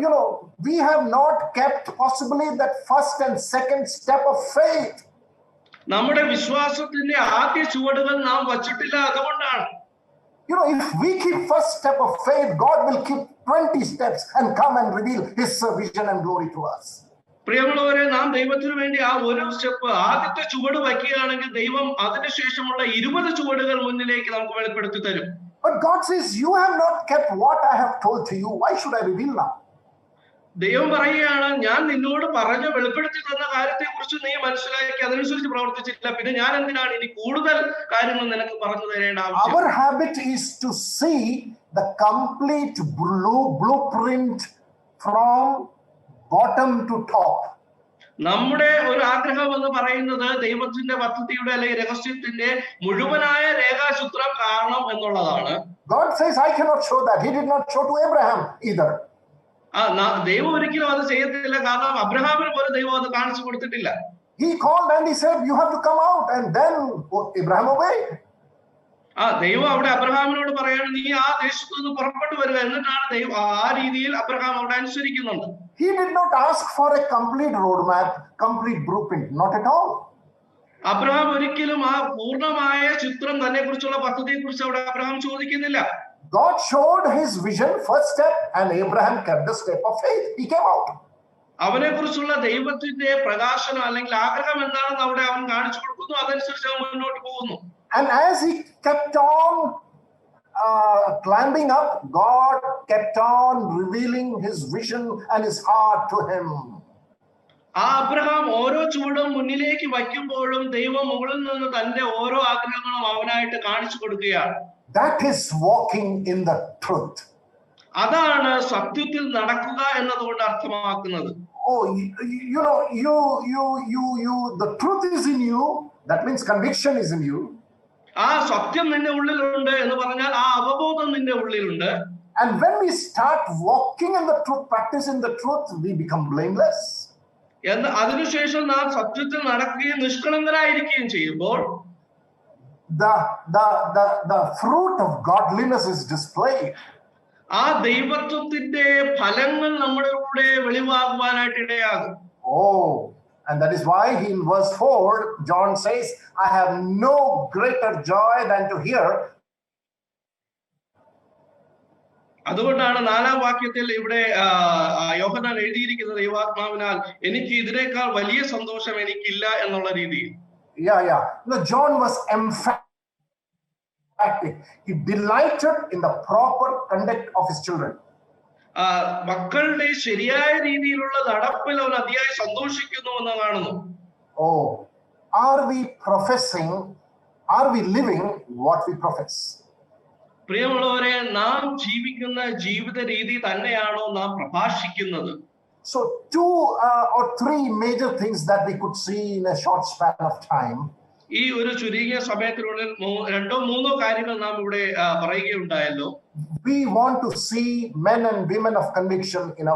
you know we have not kept possibly that first and second step of faith. നമ്മുടെ വിശ്വാസത്തിന്റെ ആദ്യ ചുവടുകൾ നാം വച്ചിട്ടില്ല. അതുകൊണ്ടാണ്. You know, if we keep first step of faith, God will keep 20 steps and come and reveal his vision and glory to us. പ്രിയമുള്ളവരെ, നാം ദൈവത്തിന് വേണ്ടി ആ ഒരു സ്റ്റെപ്പ് ആദ്യത്തെ ചുവട് വയ്ക്കുകയാണെങ്കിൽ ദൈവം അതിനുശേഷമുള്ള 20 ചുവടുകൾ മുന്നിലേക്ക് നമുക്ക് വെളിപ്പെടുത്തി തരും. But God says, you have not kept what I have told to you. Why should I reveal now? ദൈവം പറയുകയാണ്, ഞാൻ നിന്നോട് പറഞ്ഞ വെളിപ്പെടുത്തി തന്ന കാര്യത്തെ കുറിച്ച് നീ മനസ്സിലാക്കി അതനുസരിച്ച് പ്രവർത്തിച്ചിട്ടില്ല, പിന്നെ ഞാൻ എന്തിനാണ് ഇനി കൂടുതൽ കാര്യങ്ങൾ നിനക്ക് പറഞ്ഞു തരേണ്ട ആവശ്യം? Our habit is to see the complete blueprint from bottom to top. നമ്മുടെ ഒരു ആഗ്രഹം എന്ന് പറയുന്നത് ദൈവത്തിന്റെ പദ്ധതിയുടെ അല്ലെങ്കിൽ രഹസ്യത്തിന്റെ മുഴുവനായ രേഖാചിത്രം കാണണം എന്നുള്ളതാണ്. God says, I cannot show that. He did not show to Abraham either. ദൈവം ഒരിക്കലും അത് ചെയ്യത്തില്ല, കാരണം അബ്രഹാമിന് പോലും ദൈവം അത് കാണിച്ചു കൊടുത്തിട്ടില്ല. He called and he said, you have to come out, and then Abraham obeyed. ദൈവം അവിടെ അബ്രഹാമിനോട് പറയാണ്, നീ ആ ദേശത്തു നിന്ന് പുറപ്പെട്ടു വരിക. എന്നിട്ടാണ് ദൈവം ആ രീതിയിൽ അബ്രഹാം അവിടെ അനുസരിക്കുന്നുണ്ട്. He did not ask for a complete roadmap, complete blueprint, not at all. Abraham ഒരിക്കലും ആ പൂർണ്ണമായ ചിത്രം തന്നെ കുറിച്ചുള്ള പദ്ധതിയെ കുറിച്ച് അവിടെ അബ്രഹാം ചോദിക്കുന്നില്ല. God showed his vision, first step, and Abraham kept the step of faith. He came out. അവനെ കുറിച്ചുള്ള ദൈവത്തിന്റെ പ്രകാശനം അല്ലെങ്കിൽ ആഗ്രഹം എന്താണെന്ന് അവിടെ അവൻ കാണിച്ചു കൊടുക്കുന്നു. അതനുസരിച്ച് അവൻ മുന്നോട്ട് പോകുന്നു. And as he kept on climbing up, God kept on revealing his vision and his heart to him. Abraham ഓരോ ചുവടും മുന്നിലേക്ക് വയ്ക്കുമ്പോഴും ദൈവം മുകളിൽ നിന്ന് തന്റെ ഓരോ ആഗ്രഹങ്ങളും അവനായിട്ട് കാണിച്ചു കൊടുക്കുകയാണ്. That is walking in the truth. അതാണ് സത്യത്തിൽ നടക്കുക എന്നതുകൊണ്ട് അർത്ഥമാക്കുന്നത്. Oh, you know, the truth is in you. That means conviction is in you. ആ സത്യം നിന്റെ ഉള്ളിലുണ്ട് എന്ന് പറഞ്ഞാൽ ആ അവബോധം നിന്റെ ഉള്ളിലുണ്ട്. And when we start walking in the truth, practicing the truth, we become blameless. അതിനുശേഷം നാം സത്യത്തിൽ നടക്കുകയും നിഷ്കളങ്കരായിരിക്കുകയും ചെയ്യുമ്പോൾ the fruit of godliness is displayed. ആ ദൈവത്വത്തിന്റെ ഫലങ്ങൾ നമ്മുടെ കൂടെ വെളിവാകുവാനായിട്ട് ഇടയാകും. Oh, and that is why in verse 4 John says, I have no greater joy than to hear. അതുകൊണ്ടാണ് 4-ാം വാക്യത്തിൽ ഇവിടെ യോഹന്നാൻ എഴുതിയിരിക്കുന്നത്, ദൈവാത്മാവിനാൽ എനിക്ക് ഇതിനേക്കാൾ വലിയ സന്തോഷം എനിക്കില്ല എന്നുള്ള രീതിയിൽ. No, John was emphatic. He delighted in the proper conduct of his children. മക്കളുടെ ശരിയായ രീതിയിലുള്ള നടപ്പിൽ അവൻ അതിയായി സന്തോഷിക്കുന്നു എന്ന് കാണുന്നു. Oh, are we living what we profess? പ്രിയമുള്ളവരെ, നാം ജീവിക്കുന്ന ജീവിത രീതി തന്നെയാണോ നാം പ്രഭാഷിക്കുന്നത്? So 2 or 3 major things that we could see in a short span of time. ഈ ഒരു ചുരുങ്ങിയ സമയത്തിനുള്ളിൽ 2-3 കാര്യങ്ങൾ നാം ഇവിടെ പറയുകയുണ്ടായല്ലോ. We want to see men and women of conviction in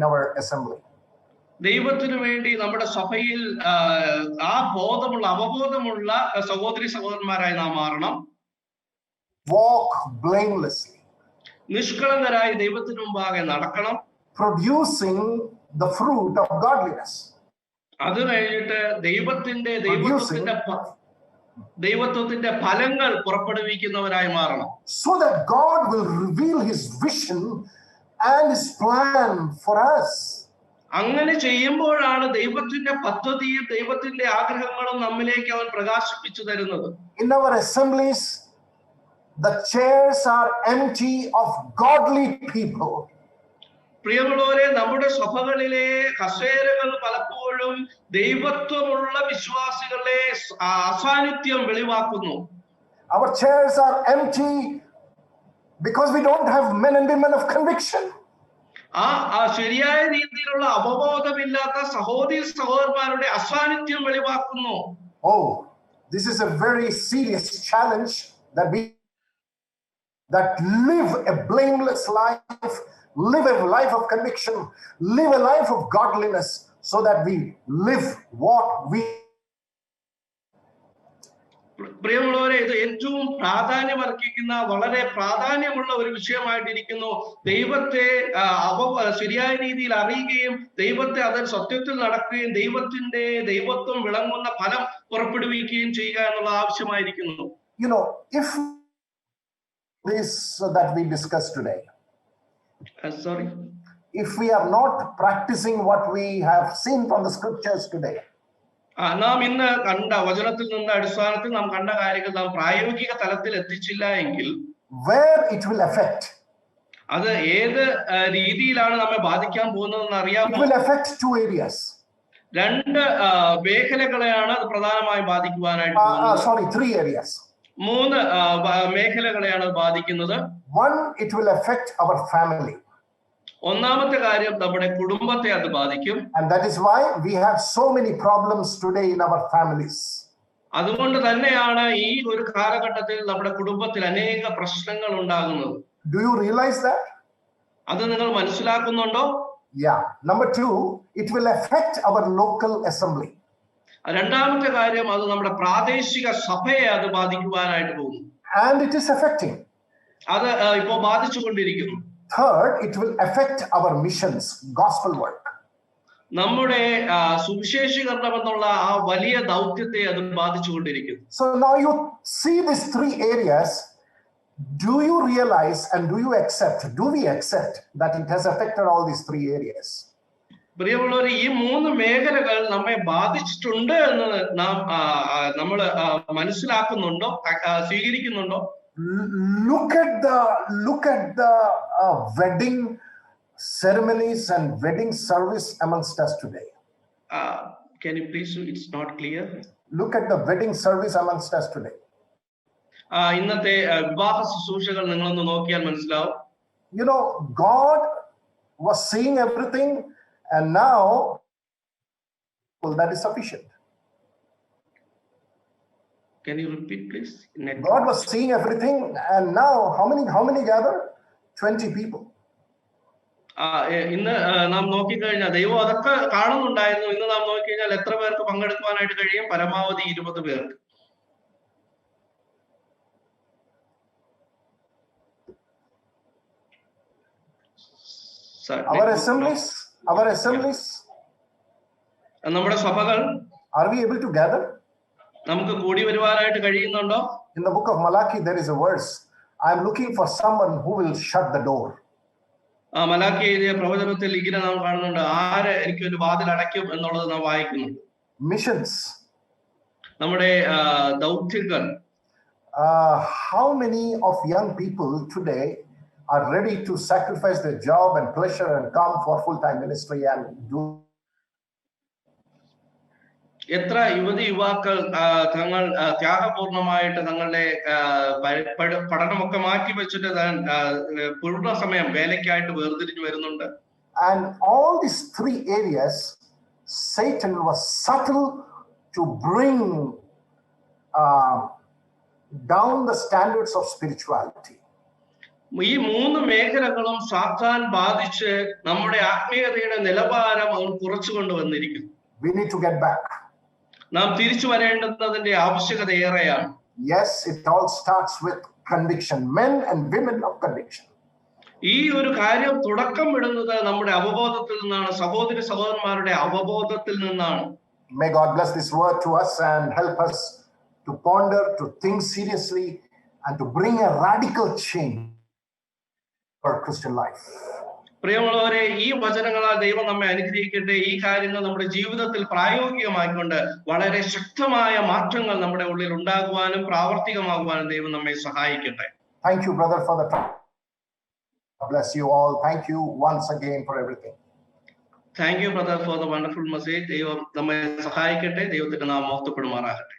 our assembly. ദൈവത്തിനു വേണ്ടി നമ്മുടെ സഭയിൽ ആ അവബോധമുള്ള സഹോദരി സഹോദരന്മാരായി നാം മാറണം. Walk blamelessly. നിഷ്കളങ്കരായി ദൈവത്തിനു മുമ്പാകെ നടക്കണം. Producing the fruit of godliness. അത് കഴിഞ്ഞിട്ട് ദൈവത്വത്തിന്റെ ഫലങ്ങൾ പുറപ്പെടുവിക്കുന്നവരായി മാറണം. So that God will reveal his vision and his plan for us. അങ്ങനെ ചെയ്യുമ്പോഴാണ് ദൈവത്തിന്റെ പദ്ധതിയും ദൈവത്തിന്റെ ആഗ്രഹങ്ങളും നമ്മിലേക്ക് അവൻ പ്രകാശിപ്പിച്ചു തരുന്നത്. In our assemblies, the chairs are empty of godly people. പ്രിയമുള്ളവരെ, നമ്മുടെ സഭകളിലെ കസേരകൾ പലപ്പോഴും ദൈവത്വമുള്ള വിശ്വാസികളുടെ അസാന്നിധ്യം വെളിവാക്കുന്നു. Our chairs are empty because we don't have men and women of conviction. ആ ശരിയായ രീതിയിലുള്ള അവബോധമില്ലാത്ത സഹോദരന്മാരുടെ അസാന്നിധ്യം വെളിവാക്കുന്നു. Oh, this is a very serious challenge that live a blameless life, live a life of conviction, live a life of godliness, so that we live what we. പ്രിയമുള്ളവരെ, ഇത് ഏറ്റവും പ്രാധാന്യമർഹിക്കുന്ന വളരെ പ്രാധാന്യമുള്ള ഒരു വിഷയമായിട്ടിരിക്കുന്നു. ദൈവത്തെ ശരിയായ രീതിയിൽ അറിയുകയും ദൈവത്തെ അതിൽ സത്യത്തിൽ നടക്കുകയും ദൈവത്വം വിളങ്ങുന്ന ഫലം പുറപ്പെടുവിക്കുകയും ചെയ്യുക എന്നുള്ള ആവശ്യമായിരിക്കുന്നു. You know, if this that we discussed today, if we are not practicing what we have seen from the scriptures today, നാം ഇന്ന് കണ്ട വചനത്തിൽ നിന്ന് അടിസ്ഥാനത്തിൽ നാം കണ്ട കാര്യങ്ങൾ നാം പ്രായോഗിക തലത്തിൽ എത്തിച്ചില്ല എങ്കിൽ where it will affect, അത് ഏത് രീതിയിലാണ് നമ്മെ ബാധിക്കാൻ പോകുന്നതെന്ന് അറിയാമോ? It will affect 2 areas. 2 മേഖലകളെയാണ് അത് പ്രധാനമായും ബാധിക്കുവാനായിട്ട് പോകുന്നത്. 3 areas. 3 മേഖലകളെയാണ് ബാധിക്കുന്നത്. 1, it will affect our family. ഒന്നാമത്തെ കാര്യം നമ്മുടെ കുടുംബത്തെ അത് ബാധിക്കും. And that is why we have so many problems today in our families. അതുകൊണ്ട് തന്നെയാണ് ഈ ഒരു കാലഘട്ടത്തിൽ നമ്മുടെ കുടുംബത്തിൽ അനേക പ്രശ്നങ്ങൾ ഉണ്ടാകുന്നത്. Do you realize that? അത് നിങ്ങൾ മനസ്സിലാക്കുന്നുണ്ടോ? Yeah. Number 2, it will affect our local assembly. രണ്ടാമത്തെ കാര്യം, അത് നമ്മുടെ പ്രാദേശിക സഭയെ അത് ബാധിക്കുവാനായിട്ട് പോകുന്നു. And it is affecting. അത് ഇപ്പോ ബാധിച്ചുകൊണ്ടിരിക്കുന്നു. Third, it will affect our missions, gospel work. നമ്മുടെ സുവിശേഷീകരണം എന്നുള്ള ആ വലിയ ദൗത്യത്തെ അത് ബാധിച്ചുകൊണ്ടിരിക്കുന്നു. So now you see these three areas. Do you realize and do you accept? Do we accept that it has affected all these three areas? പ്രിയമുള്ളവരെ, ഈ മൂന്ന് മേഖലകൾ നമ്മെ ബാധിച്ചിട്ടുണ്ട് എന്ന് നമ്മൾ മനസ്സിലാക്കുന്നുണ്ടോ, സ്വീകരിക്കുന്നുണ്ടോ? Look at the wedding ceremonies and wedding service amongst us today. Can you please? It's not clear. Look at the wedding service amongst us today. ഇന്നത്തെ വിവാഹ ശുശ്രൂഷകൾ നിങ്ങളൊന്ന് നോക്കിയാൽ മനസ്സിലാവും. You know, God was seeing everything, and now, well, that is sufficient. Can you repeat, please? God was seeing everything, and now how many gather? 20 people. ഇന്ന് നാം നോക്കിക്കഴിഞ്ഞാൽ ദൈവം അതൊക്കെ കാണുന്നുണ്ടായിരുന്നു. ഇന്ന് നാം നോക്കിക്കഴിഞ്ഞാൽ എത്ര പേർക്ക് പങ്കെടുക്കുവാനായിട്ട് കഴിയും? പരമാവധി 20 പേർക്ക്. Our assemblies. നമ്മുടെ സഭകൾ. Are we able to gather? നമുക്ക് കൂടി വരുവാനായിട്ട് കഴിയുന്നുണ്ടോ? In the book of Malachi there is a verse. I am looking for someone who will shut the door. Malachi എഴുതിയ പ്രവചനത്തിൽ ഇങ്ങനെ നാം കാണുന്നുണ്ട്, ആര് എനിക്ക് ഒരു വാതിൽ അടയ്ക്കും എന്നുള്ളത് നാം വായിക്കുന്നുണ്ട്. Missions. നമ്മുടെ ദൗത്യങ്ങൾ. How many of young people today are ready to sacrifice their job and pleasure and come for full-time ministry and do? എത്ര യുവാക്കൾ തങ്ങൾ ത്യാഗപൂർണമായിട്ട് തങ്ങളുടെ പഠനമൊക്കെ മാറ്റി വെച്ചിട്ട് പൂർണ്ണ സമയം വേലയ്ക്കായിട്ട് വേർതിരിഞ്ഞു വരുന്നുണ്ട്. And all these three areas, Satan was subtle to bring down the standards of spirituality. ഈ മൂന്ന് മേഖലകളും സാത്താൻ ബാധിച്ച് നമ്മുടെ ആത്മീയതയുടെ നിലവാരം അവൻ കുറച്ചു കൊണ്ടുവന്നിരിക്കുന്നു. We need to get back. നാം തിരിച്ചു വരേണ്ടതിന്റെ ആവശ്യകത ഏറെയാണ്. Yes, it all starts with conviction, men and women of conviction. ഈ ഒരു കാര്യം തുടക്കം ഇടുന്നത് നമ്മുടെ അവബോധത്തിൽ നിന്നാണ്, സഹോദരി സഹോദരന്മാരുടെ അവബോധത്തിൽ നിന്നാണ്. May God bless this word to us and help us to ponder, to think seriously, and to bring a radical change for Christian life. പ്രിയമുള്ളവരെ, ഈ വചനങ്ങളാൽ ദൈവം നമ്മെ അനുഗ്രഹിക്കട്ടെ. ഈ കാര്യങ്ങൾ നമ്മുടെ ജീവിതത്തിൽ പ്രായോഗികമായിക്കൊണ്ട് വളരെ ശക്തമായ മാറ്റങ്ങൾ നമ്മുടെ ഉള്ളിൽ ഉണ്ടാകുവാനും പ്രാവർത്തികമാകുവാനും ദൈവം നമ്മെ സഹായിക്കട്ടെ. Thank you, brother, for the time. Bless you all. Thank you once again for everything. Thank you, brother, for the wonderful message. ദൈവം നമ്മെ സഹായിക്കട്ടെ. ദൈവത്തിന്റെ നാമം മഹത്വപ്പെടുമാറാകട്ടെ.